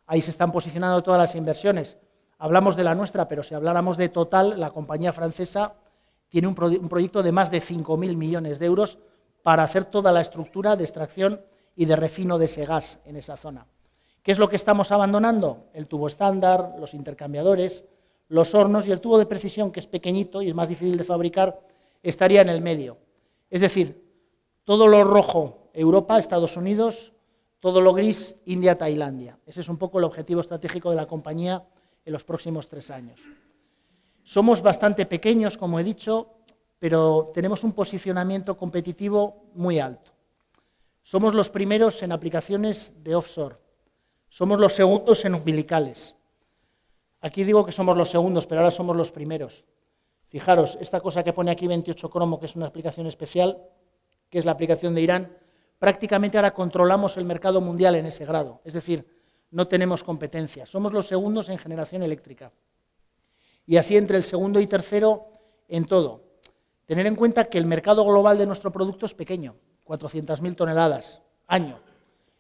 Ahí se están posicionando todas las inversiones. Hablamos de la nuestra, pero si habláramos de Total, la compañía francesa tiene un proyecto de más de 5.000 millones de euros para hacer toda la estructura de extracción y de refino de ese gas en esa zona. ¿Qué es lo que estamos abandonando? El tubo estándar, los intercambiadores, los hornos y el tubo de precisión, que es pequeñito y es más difícil de fabricar, estaría en el medio. Es decir, todo lo rojo, Europa, Estados Unidos, todo lo gris, India, Tailandia. Ese es un poco el objetivo estratégico de la compañía en los próximos 3 años. Somos bastante pequeños, como he dicho, pero tenemos un posicionamiento competitivo muy alto. Somos los primeros en aplicaciones de offshore. Somos los segundos en umbilicales. Aquí digo que somos los segundos, pero ahora somos los primeros. Fijaros, esta cosa que pone aquí 28 cromo, que es una aplicación especial, que es la aplicación de Irán, prácticamente ahora controlamos el mercado mundial en ese grado, es decir, no tenemos competencia, somos los segundos en generación eléctrica. Y así entre el segundo y tercero en todo. Tener en cuenta que el mercado global de nuestro producto es pequeño, 400.000 toneladas año.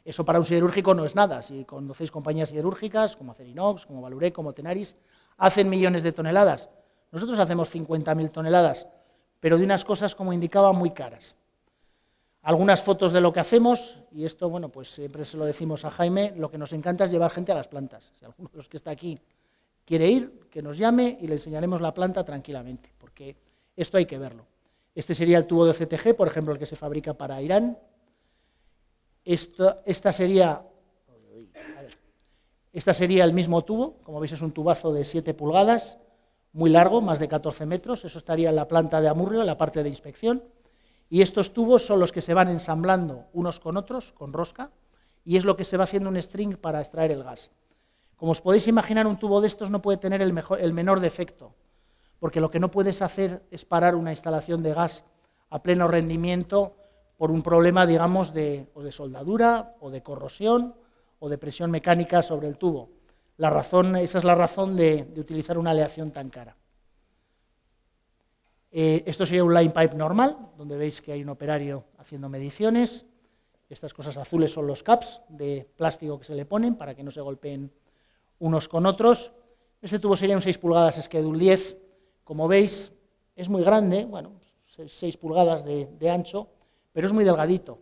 Eso para un siderúrgico no es nada. Si conocéis compañías siderúrgicas como Acerinox, como Vallourec, como Tenaris, hacen millones de toneladas. Nosotros hacemos 50.000 toneladas, pero de unas cosas, como indicaba, muy caras. Algunas fotos de lo que hacemos, y esto, bueno, pues siempre se lo decimos a Jaime, lo que nos encanta es llevar gente a las plantas. Si alguno de los que está aquí quiere ir, que nos llame y le enseñaremos la planta tranquilamente, porque esto hay que verlo. Este sería el tubo de OCTG, por ejemplo, el que se fabrica para Irán. Esta sería el mismo tubo, como veis es un tubazo de 7 pulgadas, muy largo, más de 14 metros, eso estaría en la planta de Amurrio, en la parte de inspección. Y estos tubos son los que se van ensamblando unos con otros, con rosca, y es lo que se va haciendo un string para extraer el gas. Como os podéis imaginar, un tubo de estos no puede tener el menor defecto, porque lo que no puedes hacer es parar una instalación de gas a pleno rendimiento por un problema, digamos, o de soldadura, o de corrosión, o de presión mecánica sobre el tubo. Esa es la razón de utilizar una aleación tan cara. Esto sería un line pipe normal, donde veis que hay un operario haciendo mediciones. Estas cosas azules son los caps de plástico que se le ponen para que no se golpeen unos con otros. Este tubo sería un 6 pulgadas Schedule 10. Como veis, es muy grande, bueno, 6 pulgadas de ancho, pero es muy delgadito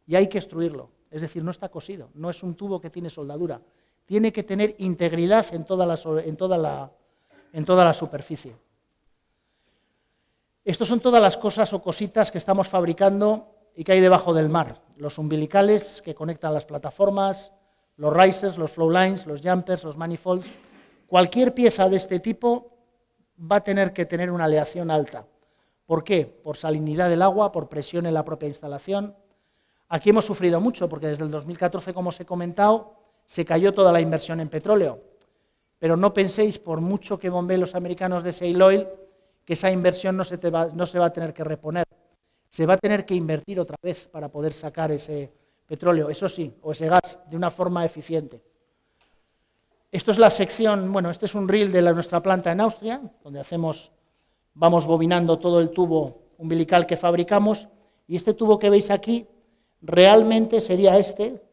y hay que extruirlo. Es decir, no está cosido, no es un tubo que tiene soldadura. tiene que tener integridad en toda la superficie. Estas son todas las cosas o cositas que estamos fabricando y que hay debajo del mar. Los umbilicales que conectan las plataformas, los risers, los flow lines, los jumpers, los manifolds. Cualquier pieza de este tipo va a tener que tener una aleación alta. ¿Por qué? Por salinidad del agua, por presión en la propia instalación. Aquí hemos sufrido mucho porque desde el 2014, como os he comentado, se cayó toda la inversión en petróleo. Pero no penséis, por mucho que bombeen los americanos de shale oil, que esa inversión no se va a tener que reponer. Se va a tener que invertir otra vez para poder sacar ese petróleo, eso sí, o ese gas, de una forma eficiente. Esto es la sección, bueno, este es un reel de nuestra planta en Austria, donde vamos bobinando todo el tubo umbilical que fabricamos, y este tubo que veis aquí realmente sería este,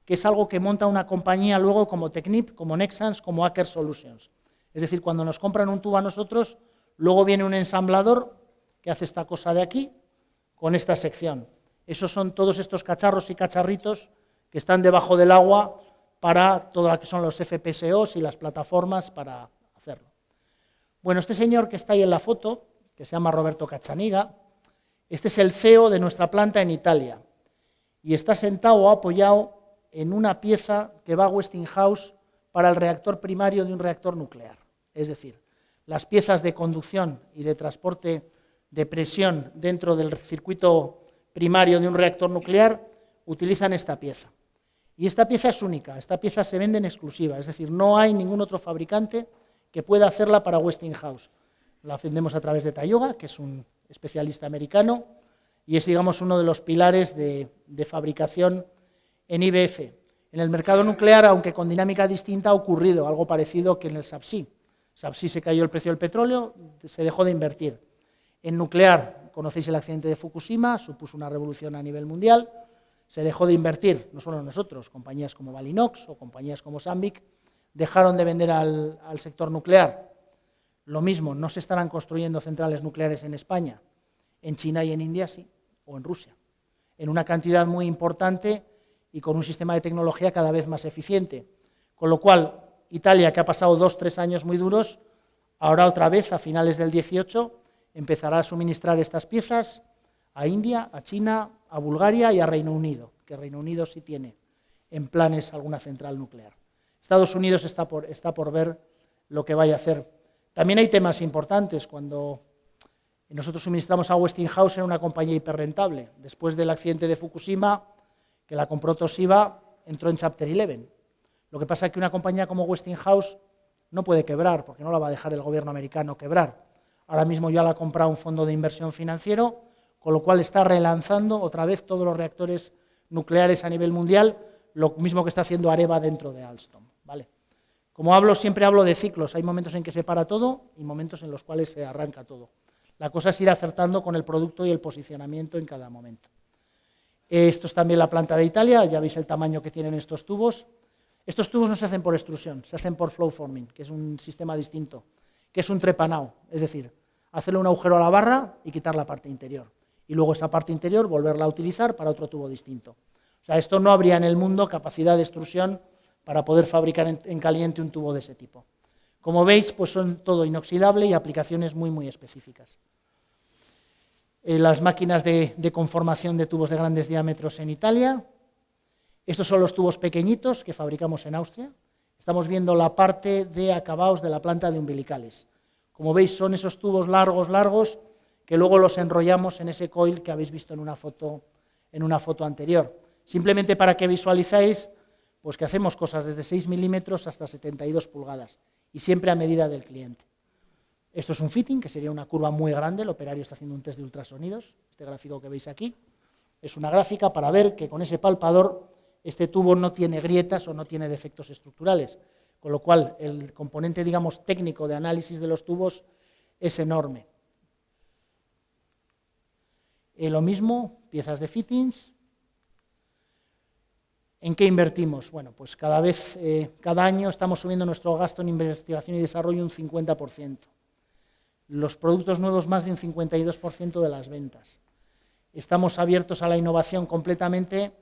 que es algo que monta una compañía luego como Technip, como Nexans, como Aker Solutions. Es decir, cuando nos compran un tubo a nosotros, luego viene un ensamblador que hace esta cosa de aquí, con esta sección. Esos son todos estos cacharros y cacharritos que están debajo del agua para todo lo que son los FPSOs y las plataformas para hacerlo. Bueno, este señor que está ahí en la foto, que se llama Roberto Caccianiga, este es el CEO de nuestra planta en Italia y está sentado o apoyado en una pieza que va a Westinghouse para el reactor primario de un reactor nuclear. Es decir, las piezas de conducción y de transporte de presión dentro del circuito primario de un reactor nuclear utilizan esta pieza. Y esta pieza es única, esta pieza se vende en exclusiva, es decir, no hay ningún otro fabricante que pueda hacerla para Westinghouse. La vendemos a través de Tayuga, que es un especialista americano, y es, digamos, uno de los pilares de fabricación en IBF. En el mercado nuclear, aunque con dinámica distinta, ha ocurrido algo parecido que en el subsea. Subsea se cayó el precio del petróleo, se dejó de invertir. En nuclear, conocéis el accidente de Fukushima, supuso una revolución a nivel mundial, se dejó de invertir, no solo nosotros, compañías como Valinox o compañías como Sandvik, dejaron de vender al sector nuclear. Lo mismo, no se estarán construyendo centrales nucleares en España, en China y en India sí, o en Rusia, en una cantidad muy importante y con un sistema de tecnología cada vez más eficiente. Con lo cual, Italia, que ha pasado 2 o 3 años muy duros, ahora otra vez, a finales del 18, empezará a suministrar estas piezas a India, a China, a Bulgaria y a Reino Unido, que Reino Unido sí tiene en planes alguna central nuclear. Estados Unidos está por ver lo que vaya a hacer. También hay temas importantes. Cuando nosotros suministramos a Westinghouse, era una compañía hiperrentable. Después del accidente de Fukushima, que la compró Toshiba, entró en Chapter 11. Lo que pasa es que una compañía como Westinghouse no puede quebrar, porque no la va a dejar el gobierno americano quebrar. Ahora mismo ya la ha comprado un fondo de inversión financiero, con lo cual está relanzando otra vez todos los reactores nucleares a nivel mundial, lo mismo que está haciendo Areva dentro de Alstom, ¿vale? Como siempre hablo de ciclos, hay momentos en que se para todo y momentos en los cuales se arranca todo. La cosa es ir acertando con el producto y el posicionamiento en cada momento. Esto es también la planta de Italia, ya veis el tamaño que tienen estos tubos. Estos tubos no se hacen por extrusión, se hacen por flow forming, que es un sistema distinto, que es un trepanado, es decir, hacerle un agujero a la barra y quitar la parte interior. Y luego esa parte interior volverla a utilizar para otro tubo distinto. O sea, esto no habría en el mundo capacidad de extrusión para poder fabricar en caliente un tubo de ese tipo. Como veis, pues son todo inoxidable y aplicaciones muy, muy específicas. Las máquinas de conformación de tubos de grandes diámetros en Italia. Estos son los tubos pequeñitos que fabricamos en Austria. Estamos viendo la parte de acabados de la planta de umbilicales. Como veis, son esos tubos largos, que luego los enrollamos en ese coil que habéis visto en una foto anterior. Simplemente para que visualicéis pues que hacemos cosas desde 6 milímetros hasta 72 pulgadas y siempre a medida del cliente. Esto es un fitting, que sería una curva muy grande, el operario está haciendo un test de ultrasonidos, este gráfico que veis aquí, es una gráfica para ver que con ese palpador este tubo no tiene grietas o no tiene defectos estructurales, con lo cual el componente, digamos, técnico de análisis de los tubos es enorme. Lo mismo, piezas de fittings. ¿En qué invertimos? Bueno, pues cada año estamos subiendo nuestro gasto en investigación y desarrollo un 50%. Los productos nuevos más de un 52% de las ventas. Estamos abiertos a la innovación completamente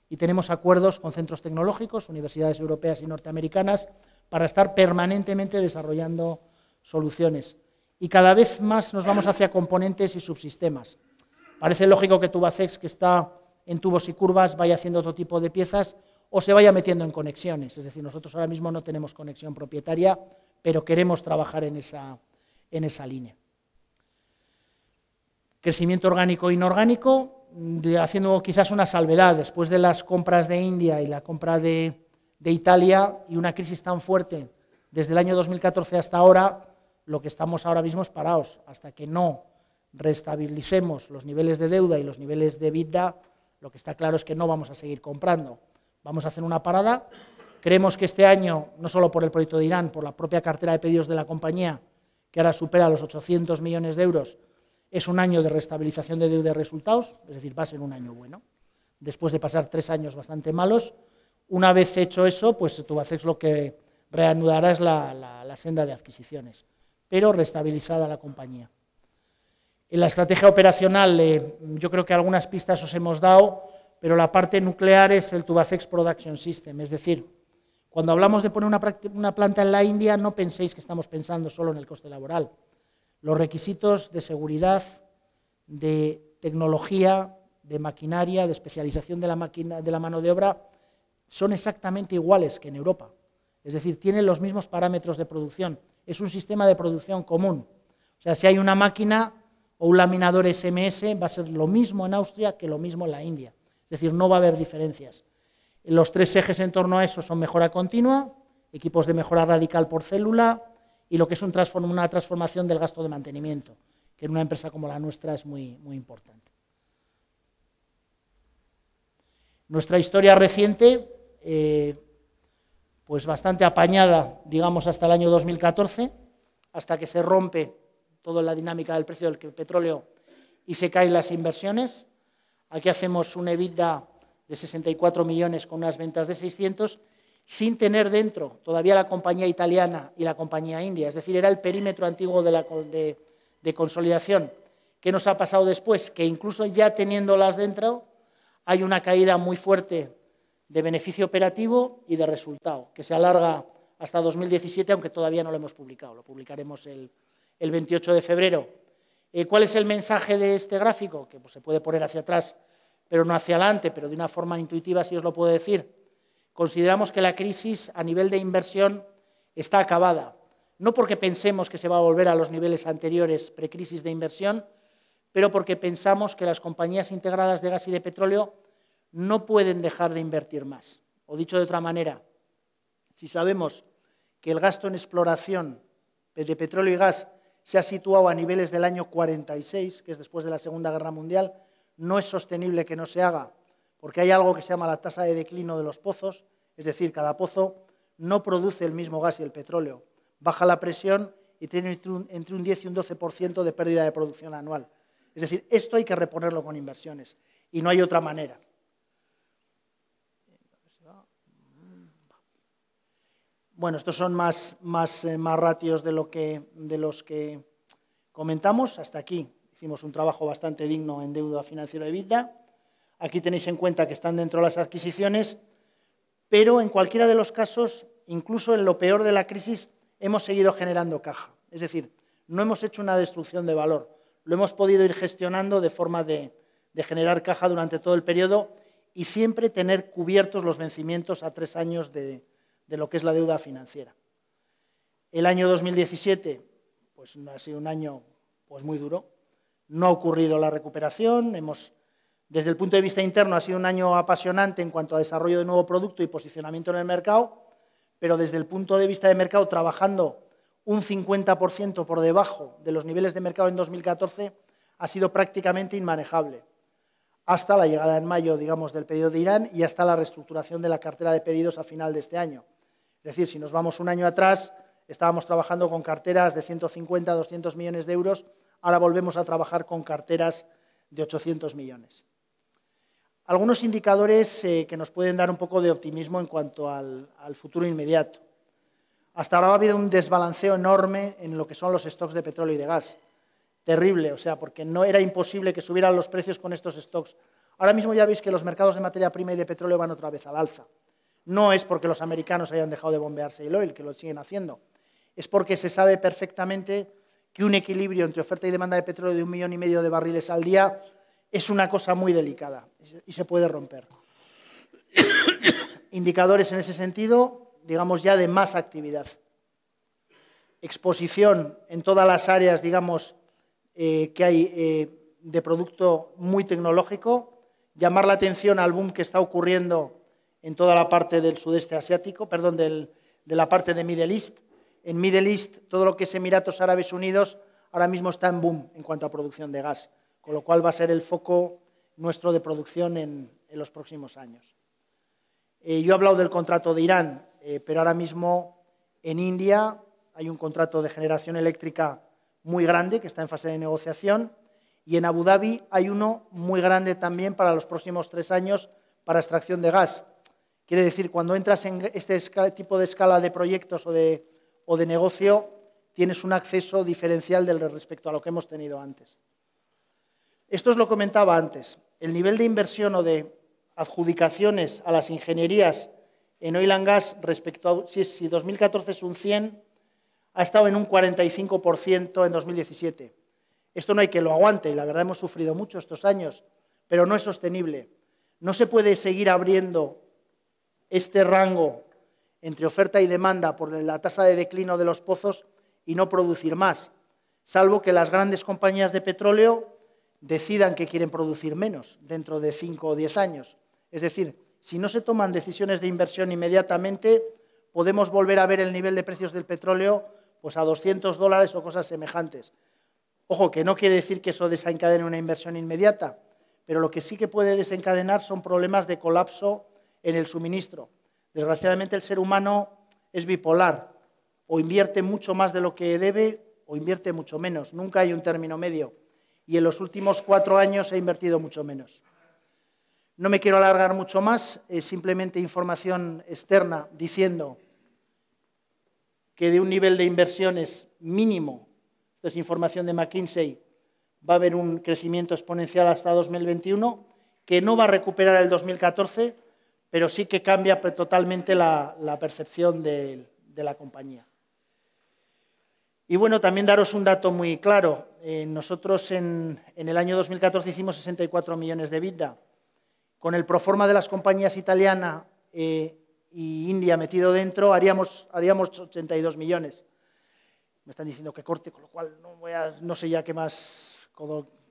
y tenemos acuerdos con centros tecnológicos, universidades europeas y norteamericanas, para estar permanentemente desarrollando soluciones. Y cada vez más nos vamos hacia componentes y subsistemas. Parece lógico que Tubacex, que está en tubos y curvas, vaya haciendo otro tipo de piezas o se vaya metiendo en conexiones. Es decir, nosotros ahora mismo no tenemos conexión propietaria, pero queremos trabajar en esa línea. Crecimiento orgánico e inorgánico, haciendo quizás una salvedad, después de las compras de India y la compra de Italia y una crisis tan fuerte desde el año 2014 hasta ahora, lo que estamos ahora mismo es parados. Hasta que no restabilicemos los niveles de deuda y los niveles de EBITDA, lo que está claro es que no vamos a seguir comprando. Vamos a hacer una parada. Creemos que este año, no solo por el proyecto de Irán, por la propia cartera de pedidos de la compañía, que ahora supera los 800 millones de euros, es un año de restabilización de deuda y resultados, es decir, va a ser un año bueno. Después de pasar 3 años bastante malos, una vez hecho eso, pues Tubacex lo que reanudará es la senda de adquisiciones, pero restabilizada la compañía. En la estrategia operacional, yo creo que algunas pistas os hemos dado, pero la parte nuclear es el Tubacex Production System, es decir, cuando hablamos de poner una planta en la India, no penséis que estamos pensando solo en el coste laboral. Los requisitos de seguridad, de tecnología, de maquinaria, de especialización de la mano de obra, son exactamente iguales que en Europa. Es decir, tienen los mismos parámetros de producción. Es un sistema de producción común. O sea, si hay una máquina o un laminador SMS, va a ser lo mismo en Austria que lo mismo en la India. Es decir, no va a haber diferencias. Los 3 ejes en torno a eso son mejora continua, equipos de mejora radical por célula y lo que es una transformación del gasto de mantenimiento, que en una empresa como la nuestra es muy, muy importante. Nuestra historia reciente, pues bastante apañada, digamos, hasta el año 2014, hasta que se rompe toda la dinámica del precio del petróleo y se caen las inversiones. Aquí hacemos un EBITDA de 64 millones con unas ventas de 600, sin tener dentro todavía la compañía italiana y la compañía india. Es decir, era el perímetro antiguo de consolidación. ¿Qué nos ha pasado después? Que incluso ya teniéndolas dentro, hay una caída muy fuerte de beneficio operativo y de resultado, que se alarga hasta 2017, aunque todavía no lo hemos publicado. Lo publicaremos el 28 de febrero. ¿Cuál es el mensaje de este gráfico? Que pues, se puede poner hacia atrás, pero no hacia adelante, pero de una forma intuitiva, si os lo puedo decir. Consideramos que la crisis a nivel de inversión está acabada. No porque pensemos que se va a volver a los niveles anteriores precrisis de inversión, pero porque pensamos que las compañías integradas de gas y de petróleo no pueden dejar de invertir más. O dicho de otra manera, si sabemos que el gasto en exploración de petróleo y gas se ha situado a niveles del año 46, que es después de la Segunda Guerra Mundial, no es sostenible que no se haga, porque hay algo que se llama la tasa de declino de los pozos, es decir, cada pozo no produce el mismo gas y el petróleo. Baja la presión y tiene entre un 10 y un 12% de pérdida de producción anual. Es decir, esto hay que reponerlo con inversiones y no hay otra manera. Bueno, estos son más ratios de los que comentamos. Hasta aquí hicimos un trabajo bastante digno en deuda financiera EBITDA. Aquí tenéis en cuenta que están dentro de las adquisiciones, pero en cualquiera de los casos, incluso en lo peor de la crisis, hemos seguido generando caja. Es decir, no hemos hecho una destrucción de valor, lo hemos podido ir gestionando de forma de generar caja durante todo el periodo y siempre tener cubiertos los vencimientos a 3 años de lo que es la deuda financiera. El año 2017 pues, ha sido un año pues, muy duro, no ha ocurrido la recuperación, desde el punto de vista interno ha sido un año apasionante en cuanto a desarrollo de nuevo producto y posicionamiento en el mercado, pero desde el punto de vista de mercado, trabajando un 50% por debajo de los niveles de mercado en 2014, ha sido prácticamente inmanejable, hasta la llegada en mayo, digamos, del pedido de Irán y hasta la reestructuración de la cartera de pedidos a final de este año. Es decir, si nos vamos un año atrás, estábamos trabajando con carteras de 150 a 200 millones de euros, ahora volvemos a trabajar con carteras de 800 millones. Algunos indicadores que nos pueden dar un poco de optimismo en cuanto al futuro inmediato. Hasta ahora ha habido un desbalanceo enorme en lo que son los stocks de petróleo y de gas. Terrible, o sea, porque no era imposible que subieran los precios con estos stocks Ahora mismo ya veis que los mercados de materia prima y de petróleo van otra vez al alza. No es porque los americanos hayan dejado de bombear shale oil, que lo siguen haciendo. Es porque se sabe perfectamente que un equilibrio entre oferta y demanda de petróleo de 1,5 millones de barriles al día es una cosa muy delicada y se puede romper. Indicadores en ese sentido, digamos ya de más actividad. Exposición en todas las áreas, digamos, que hay de producto muy tecnológico, llamar la atención al boom que está ocurriendo en toda la parte del sudeste asiático, perdón, de la parte de Middle East. En Middle East, todo lo que es Emiratos Árabes Unidos ahora mismo está en boom en cuanto a producción de gas, con lo cual va a ser el foco nuestro de producción en los próximos años. Yo he hablado del contrato de Irán, pero ahora mismo en India hay un contrato de generación eléctrica muy grande que está en fase de negociación y en Abu Dhabi hay uno muy grande también para los próximos 3 años para extracción de gas. Quiere decir, cuando entras en este tipo de escala de proyectos o de negocio, tienes un acceso diferencial respecto a lo que hemos tenido antes. Esto os lo comentaba antes. El nivel de inversión o de adjudicaciones a las ingenierías en oil and gas respecto a si 2014 es un 100, ha estado en un 45% en 2017. Esto no hay que lo aguante y la verdad hemos sufrido mucho estos años, pero no es sostenible. No se puede seguir abriendo este rango entre oferta y demanda por la tasa de declino de los pozos y no producir más, salvo que las grandes compañías de petróleo decidan que quieren producir menos dentro de 5 o 10 años. Es decir, si no se toman decisiones de inversión inmediatamente, podemos volver a ver el nivel de precios del petróleo pues a $200 o cosas semejantes. Ojo, que no quiere decir que eso desencadene una inversión inmediata, pero lo que sí que puede desencadenar son problemas de colapso en el suministro. Desgraciadamente el ser humano es bipolar, o invierte mucho más de lo que debe o invierte mucho menos, nunca hay un término medio. Y en los últimos 4 años he invertido mucho menos. No me quiero alargar mucho más, es simplemente información externa diciendo que de un nivel de inversiones mínimo, esto es información de McKinsey, va a haber un crecimiento exponencial hasta 2021, que no va a recuperar el 2014, pero sí que cambia totalmente la percepción de la compañía. Y bueno, también daros un dato muy claro. Nosotros en el año 2014 hicimos 64 millones de EBITDA. Con el proforma de las compañías italiana y India metido dentro, haríamos 82 millones. Me están diciendo que corte, con lo cual no sé ya qué más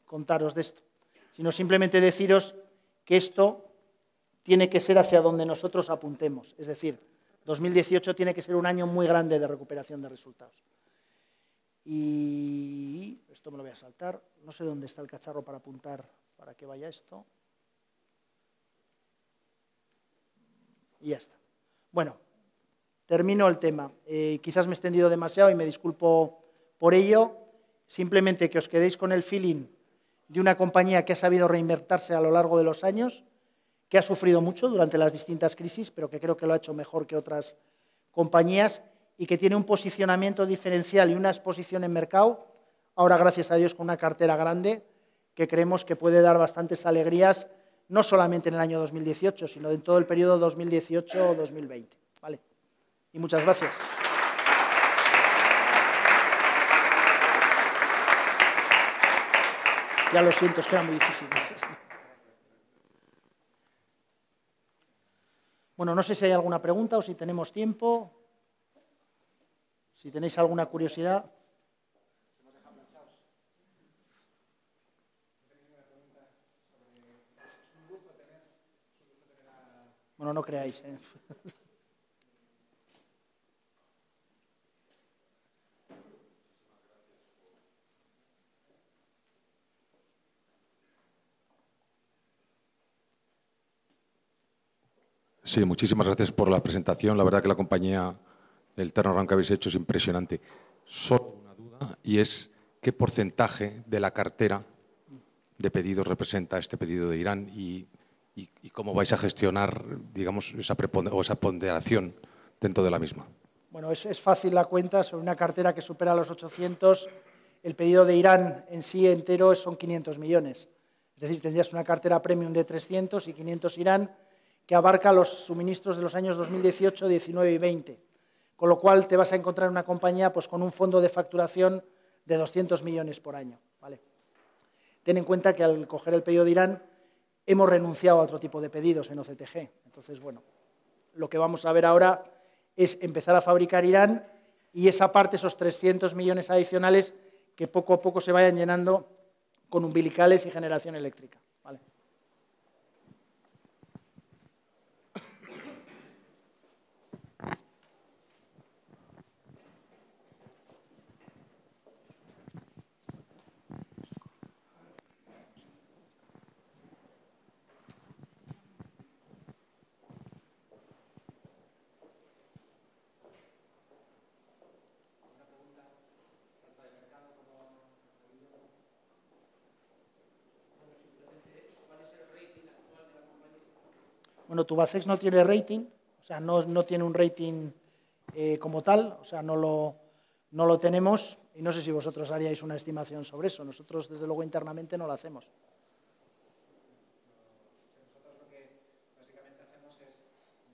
contaros de esto, sino simplemente deciros que esto tiene que ser hacia donde nosotros apuntemos. Es decir, 2018 tiene que ser un año muy grande de recuperación de resultados. Y esto me lo voy a saltar. No sé dónde está el cacharro para apuntar para que vaya esto. Y ya está. Bueno, termino el tema. Quizás me he extendido demasiado y me disculpo por ello. Simplemente que os quedéis con el feeling de una compañía que ha sabido reinvertirse a lo largo de los años, que ha sufrido mucho durante las distintas crisis, pero que creo que lo ha hecho mejor que otras compañías y que tiene un posicionamiento diferencial y una exposición en mercado, ahora gracias a Dios con una cartera grande, que creemos que puede dar bastantes alegrías, no solamente en el año 2018, sino en todo el periodo 2018-2020. ¿Vale? Y muchas gracias. Ya lo siento, es que era muy difícil. Bueno, no sé si hay alguna pregunta o si tenemos tiempo. Si tenéis alguna curiosidad. Bueno, no creáis, ¿eh? Sí, muchísimas gracias por la presentación. La verdad que la compañía, el turnaround que habéis hecho es impresionante. Solo una duda y es ¿qué porcentaje de la cartera de pedidos representa este pedido de Irán y cómo vais a gestionar, digamos, esa ponderación dentro de la misma? Bueno, es fácil la cuenta. Sobre una cartera que supera los 800, el pedido de Irán en sí entero son 500 millones. Es decir, tendrías una cartera premium de 300 y 500 Irán que abarca los suministros de los años 2018, 19 y 20. Con lo cual te vas a encontrar una compañía pues, con un fondo de facturación de 200 millones por año. ¿Vale? Ten en cuenta que al coger el pedido de Irán hemos renunciado a otro tipo de pedidos en OCTG. Entonces, bueno, lo que vamos a ver ahora es empezar a fabricar Irán y esa parte, esos 300 millones adicionales, que poco a poco se vayan llenando con umbilicales y generación eléctrica. ¿Vale? Bueno, Tubacex no tiene rating, o sea, no tiene un rating como tal, o sea, no lo tenemos y no sé si vosotros haríais una estimación sobre eso. Nosotros, desde luego, internamente no lo hacemos. Nosotros lo que básicamente hacemos es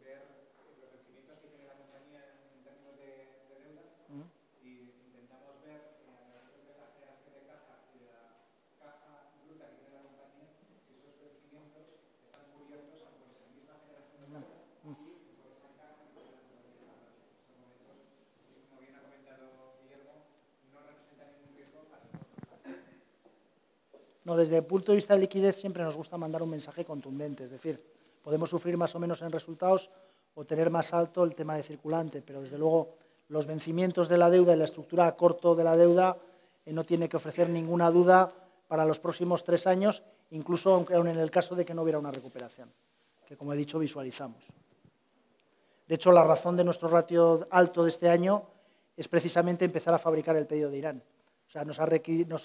ver los vencimientos que tiene la compañía en términos de deuda y intentamos ver a través de la generación de caja y de la caja bruta que tiene la compañía si esos vencimientos están cubiertos por esa misma generación de deuda y por esa caja que tiene la compañía. En estos momentos, como bien ha comentado Guillermo, no representa ningún riesgo para nosotros. No, desde el punto de vista de liquidez siempre nos gusta mandar un mensaje contundente, es decir, podemos sufrir más o menos en resultados o tener más alto el tema de circulante, pero desde luego los vencimientos de la deuda y la estructura a corto de la deuda no tiene que ofrecer ninguna duda para los próximos 3 años, incluso aun en el caso de que no hubiera una recuperación, que como he dicho visualizamos. De hecho, la razón de nuestro ratio alto de este año es precisamente empezar a fabricar el pedido de Irán. O sea, nos ha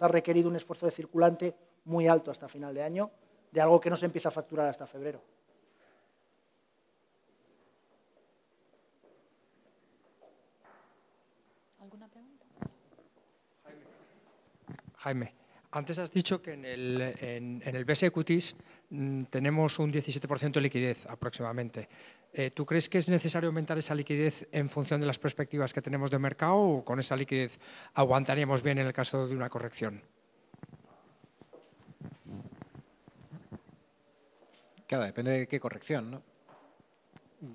requerido un esfuerzo de circulante muy alto hasta final de año, de algo que no se empieza a facturar hasta febrero. ¿Alguna pregunta? Jaime, antes has dicho que en el BS Equities tenemos un 17% de liquidez aproximadamente. ¿Tú crees que es necesario aumentar esa liquidez en función de las perspectivas que tenemos de mercado o con esa liquidez aguantaríamos bien en el caso de una corrección? Claro, depende de qué corrección, ¿no?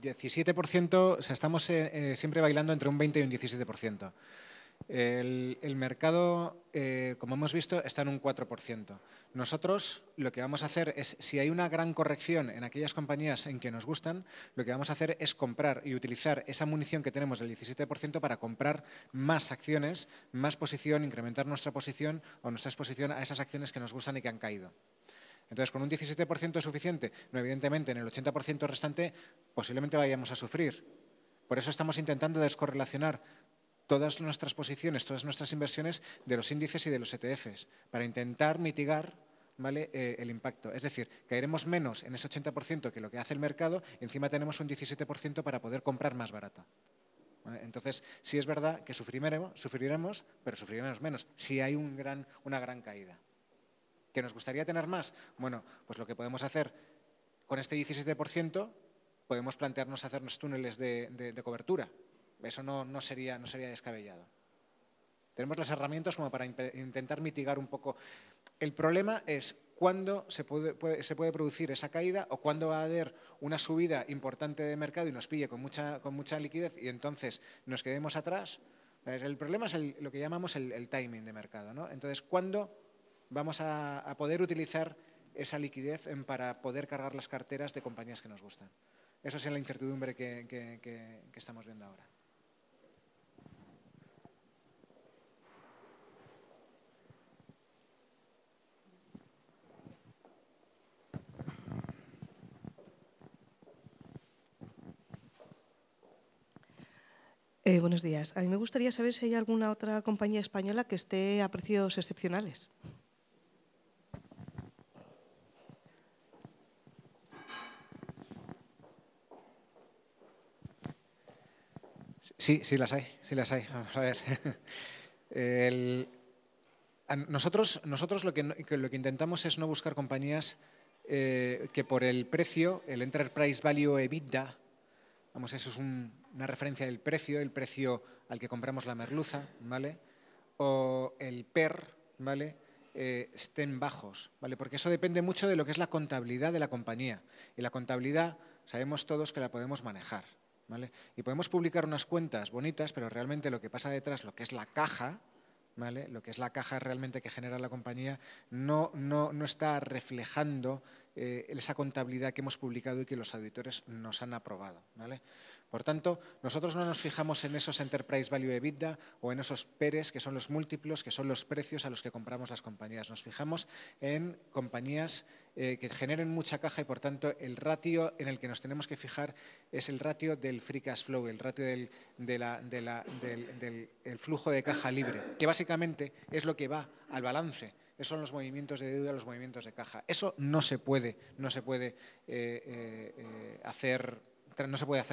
17%, o sea, estamos siempre bailando entre un 20 y un 17%. El mercado, como hemos visto, está en un 4%. Nosotros lo que vamos a hacer es, si hay una gran corrección en aquellas compañías en que nos gustan, lo que vamos a hacer es comprar y utilizar esa munición que tenemos del 17% para comprar más acciones, más posición, incrementar nuestra posición o nuestra exposición a esas acciones que nos gustan y que han caído. Entonces, ¿con un 17% es suficiente? No, evidentemente, en el 80% restante posiblemente vayamos a sufrir. Por eso estamos intentando descorrelacionar todas nuestras posiciones, todas nuestras inversiones de los índices y de los ETFs, para intentar mitigar, ¿vale?, el impacto. Es decir, caeremos menos en ese 80% que lo que hace el mercado y encima tenemos un 17% para poder comprar más barato. ¿Vale? Entonces, sí es verdad que sufriremos, pero sufriremos menos si hay una gran caída. ¿Que nos gustaría tener más? Bueno, pues lo que podemos hacer con este 17%, podemos plantearnos hacernos túneles de cobertura. Eso no sería descabellado. Tenemos las herramientas como para intentar mitigar un poco. El problema es cuándo se puede producir esa caída o cuándo va a haber una subida importante de mercado y nos pille con mucha liquidez y entonces nos quedemos atrás. El problema es lo que llamamos el timing de mercado, ¿no? Entonces, ¿cuándo vamos a poder utilizar esa liquidez para poder cargar las carteras de compañías que nos gustan? Eso es la incertidumbre que estamos viendo ahora. Buenos días. A mí me gustaría saber si hay alguna otra compañía española que esté a precios excepcionales. Sí las hay. Vamos a ver. Nosotros lo que intentamos es no buscar compañías que por el precio, el Enterprise Value EBITDA, vamos, eso es una referencia del precio, el precio al que compramos la merluza, ¿vale? O el PER, ¿vale? Estén bajos, ¿vale? Porque eso depende mucho de lo que es la contabilidad de la compañía. Y la contabilidad sabemos todos que la podemos manejar, ¿vale? Y podemos publicar unas cuentas bonitas, pero realmente lo que pasa detrás, lo que es la caja, ¿vale? Lo que es la caja realmente que genera la compañía, no está reflejando esa contabilidad que hemos publicado y que los auditores nos han aprobado, ¿vale? Por tanto, nosotros no nos fijamos en esos Enterprise Value EBITDA o en esos PERs, que son los múltiplos, que son los precios a los que compramos las compañías. Nos fijamos en compañías que generen mucha caja y, por tanto, el ratio en el que nos tenemos que fijar es el ratio del free cash flow, el ratio del flujo de caja libre, que básicamente es lo que va al balance. Esos son los movimientos de deuda, los movimientos de caja. Eso no se puede hacer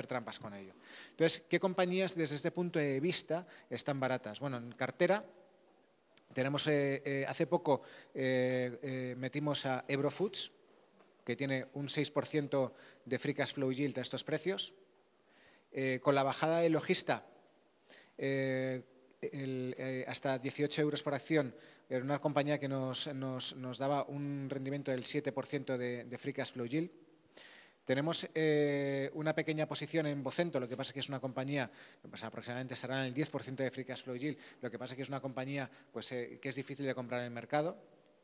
trampas con ello. Entonces, ¿qué compañías desde este punto de vista están baratas? Bueno, en cartera tenemos, hace poco metimos a Ebro Foods, que tiene un 6% de free cash flow yield a estos precios. Con la bajada de Logista, hasta 18 euros por acción, era una compañía que nos daba un rendimiento del 7% de free cash flow yield. Tenemos una pequeña posición en Vocento, lo que pasa es que es una compañía, pues aproximadamente estará en el 10% de free cash flow yield, lo que pasa es que es una compañía pues, que es difícil de comprar en el mercado.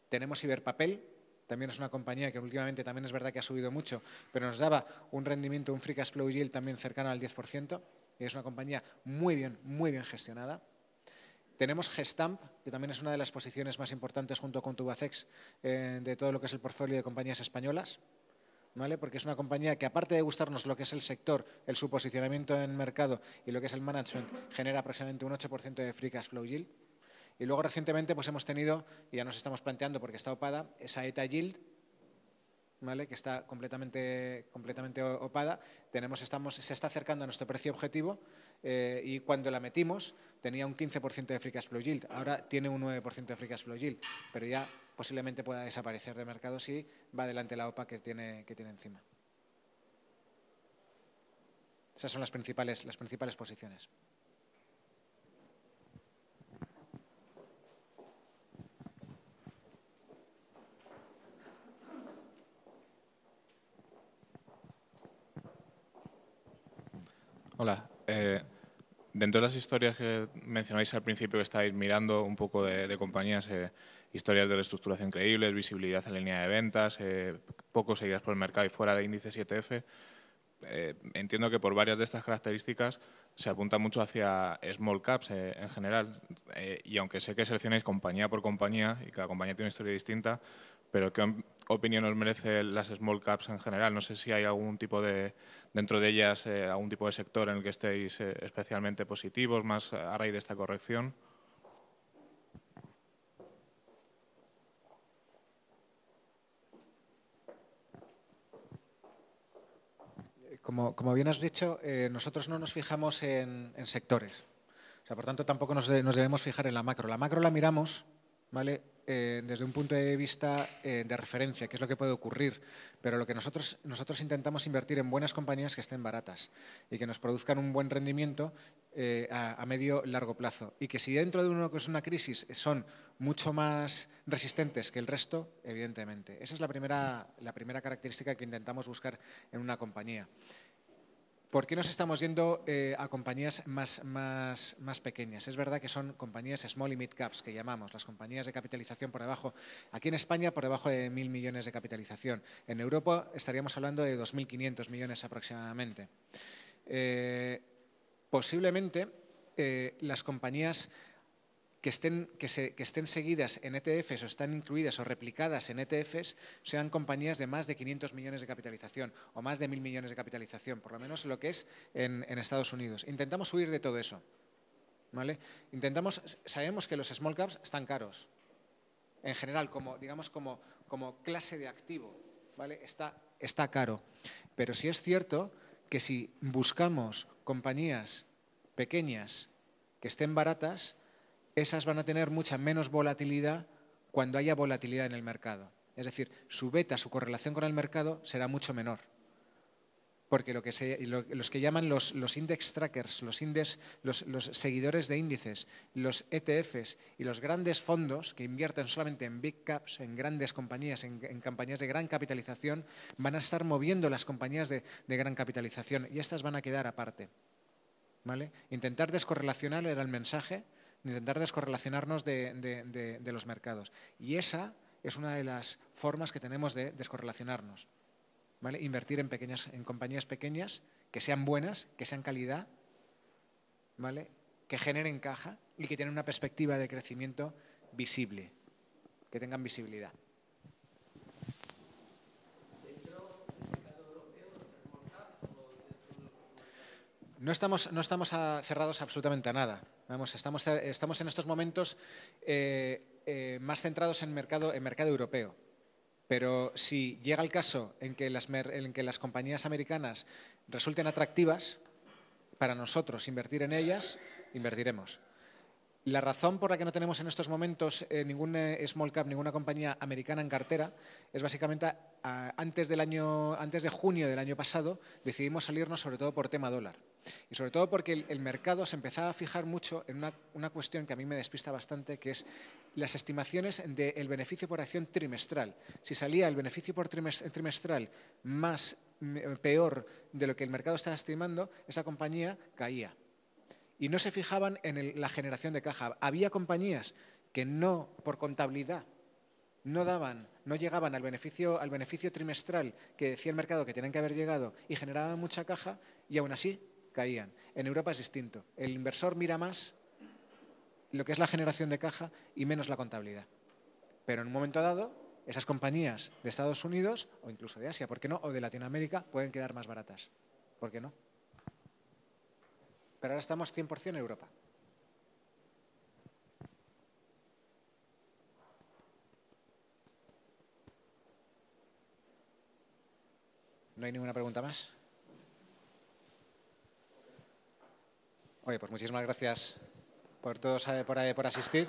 Tenemos Iberpapel, también es una compañía que últimamente también es verdad que ha subido mucho, pero nos daba un rendimiento, un free cash flow yield también cercano al 10%, y es una compañía muy bien gestionada. Tenemos Gestamp, que también es una de las posiciones más importantes junto con Tubacex de todo lo que es el portfolio de compañías españolas, ¿vale? Porque es una compañía que, aparte de gustarnos lo que es el sector, su posicionamiento en el mercado y lo que es el management, genera aproximadamente un 8% de free cash flow yield. Y luego recientemente pues hemos tenido, y ya nos estamos planteando porque está opada, esa ETA Yield, ¿vale? Que está completamente opada. Se está acercando a nuestro precio objetivo y cuando la metimos tenía un 15% de free cash flow yield. Ahora tiene un 9% de free cash flow yield, pero ya posiblemente pueda desaparecer de mercado si va adelante la OPA que tiene encima. Esas son las principales posiciones. Hola. Dentro de las historias que mencionáis al principio que estáis mirando un poco de compañías, historias de reestructuración increíbles, visibilidad en línea de ventas, poco seguidas por el mercado y fuera de índices y ETF, entiendo que por varias de estas características se apunta mucho hacia small caps en general. Y aunque sé que seleccionáis compañía por compañía y cada compañía tiene una historia distinta, pero ¿qué opinión os merece las small caps en general? No sé si hay algún tipo dentro de ellas, algún tipo de sector en el que estéis especialmente positivos, más a raíz de esta corrección. Como bien has dicho, nosotros no nos fijamos en sectores. O sea, por tanto, tampoco nos debemos fijar en la macro. La macro la miramos, ¿vale? Desde un punto de vista de referencia, qué es lo que puede ocurrir, pero lo que nosotros intentamos invertir en buenas compañías que estén baratas y que nos produzcan un buen rendimiento a medio largo plazo, y que si dentro de uno que es una crisis son mucho más resistentes que el resto, evidentemente. Esa es la primera característica que intentamos buscar en una compañía. ¿Por qué nos estamos yendo a compañías más pequeñas? Es verdad que son compañías small y mid caps, que llamamos, las compañías de capitalización por debajo, aquí en España por debajo de 1.000 millones de capitalización. En Europa estaríamos hablando de 2.500 millones aproximadamente. Posiblemente las compañías que estén seguidas en ETFs o están incluidas o replicadas en ETFs sean compañías de más de 500 millones de capitalización o más de 1.000 millones de capitalización, por lo menos lo que es en Estados Unidos. Intentamos huir de todo eso, ¿vale? Sabemos que los small caps están caros, en general, como clase de activo, ¿vale? Está caro, pero sí es cierto que si buscamos compañías pequeñas que estén baratas, esas van a tener mucha menos volatilidad cuando haya volatilidad en el mercado. Es decir, su beta, su correlación con el mercado será mucho menor. Porque los que llaman los index trackers, los seguidores de índices, los ETFs y los grandes fondos que invierten solamente en big caps, en grandes compañías, en compañías de gran capitalización, van a estar moviendo las compañías de gran capitalización y estas van a quedar aparte. ¿Vale? Intentar descorrelacionar era el mensaje, intentar descorrelacionarnos de los mercados. Y esa es una de las formas que tenemos de descorrelacionarnos. ¿Vale? Invertir en compañías pequeñas que sean buenas, que sean calidad, ¿vale? Que generen caja y que tienen una perspectiva de crecimiento visible, que tengan visibilidad. No estamos cerrados absolutamente a nada. Vamos, estamos en estos momentos más centrados en mercado europeo. Pero si llega el caso en que las compañías americanas resulten atractivas, para nosotros invertir en ellas, invertiremos. La razón por la que no tenemos en estos momentos ningún small cap, ninguna compañía americana en cartera, es básicamente antes de junio del año pasado decidimos salirnos sobre todo por tema dólar. Y sobre todo porque el mercado se empezaba a fijar mucho en una cuestión que a mí me despista bastante, que es las estimaciones del beneficio por acción trimestral. Si salía el beneficio por trimestral peor de lo que el mercado estaba estimando, esa compañía caía. Y no se fijaban en la generación de caja. Había compañías que no, por contabilidad, no llegaban al beneficio trimestral que decía el mercado que tenían que haber llegado y generaban mucha caja y aún así caían. En Europa es distinto. El inversor mira más lo que es la generación de caja y menos la contabilidad. Pero en un momento dado, esas compañías de Estados Unidos o incluso de Asia, ¿por qué no? O de Latinoamérica pueden quedar más baratas. ¿Por qué no? Pero ahora estamos 100% en Europa. ¿No hay ninguna pregunta más? Oye, pues muchísimas gracias por todos por asistir.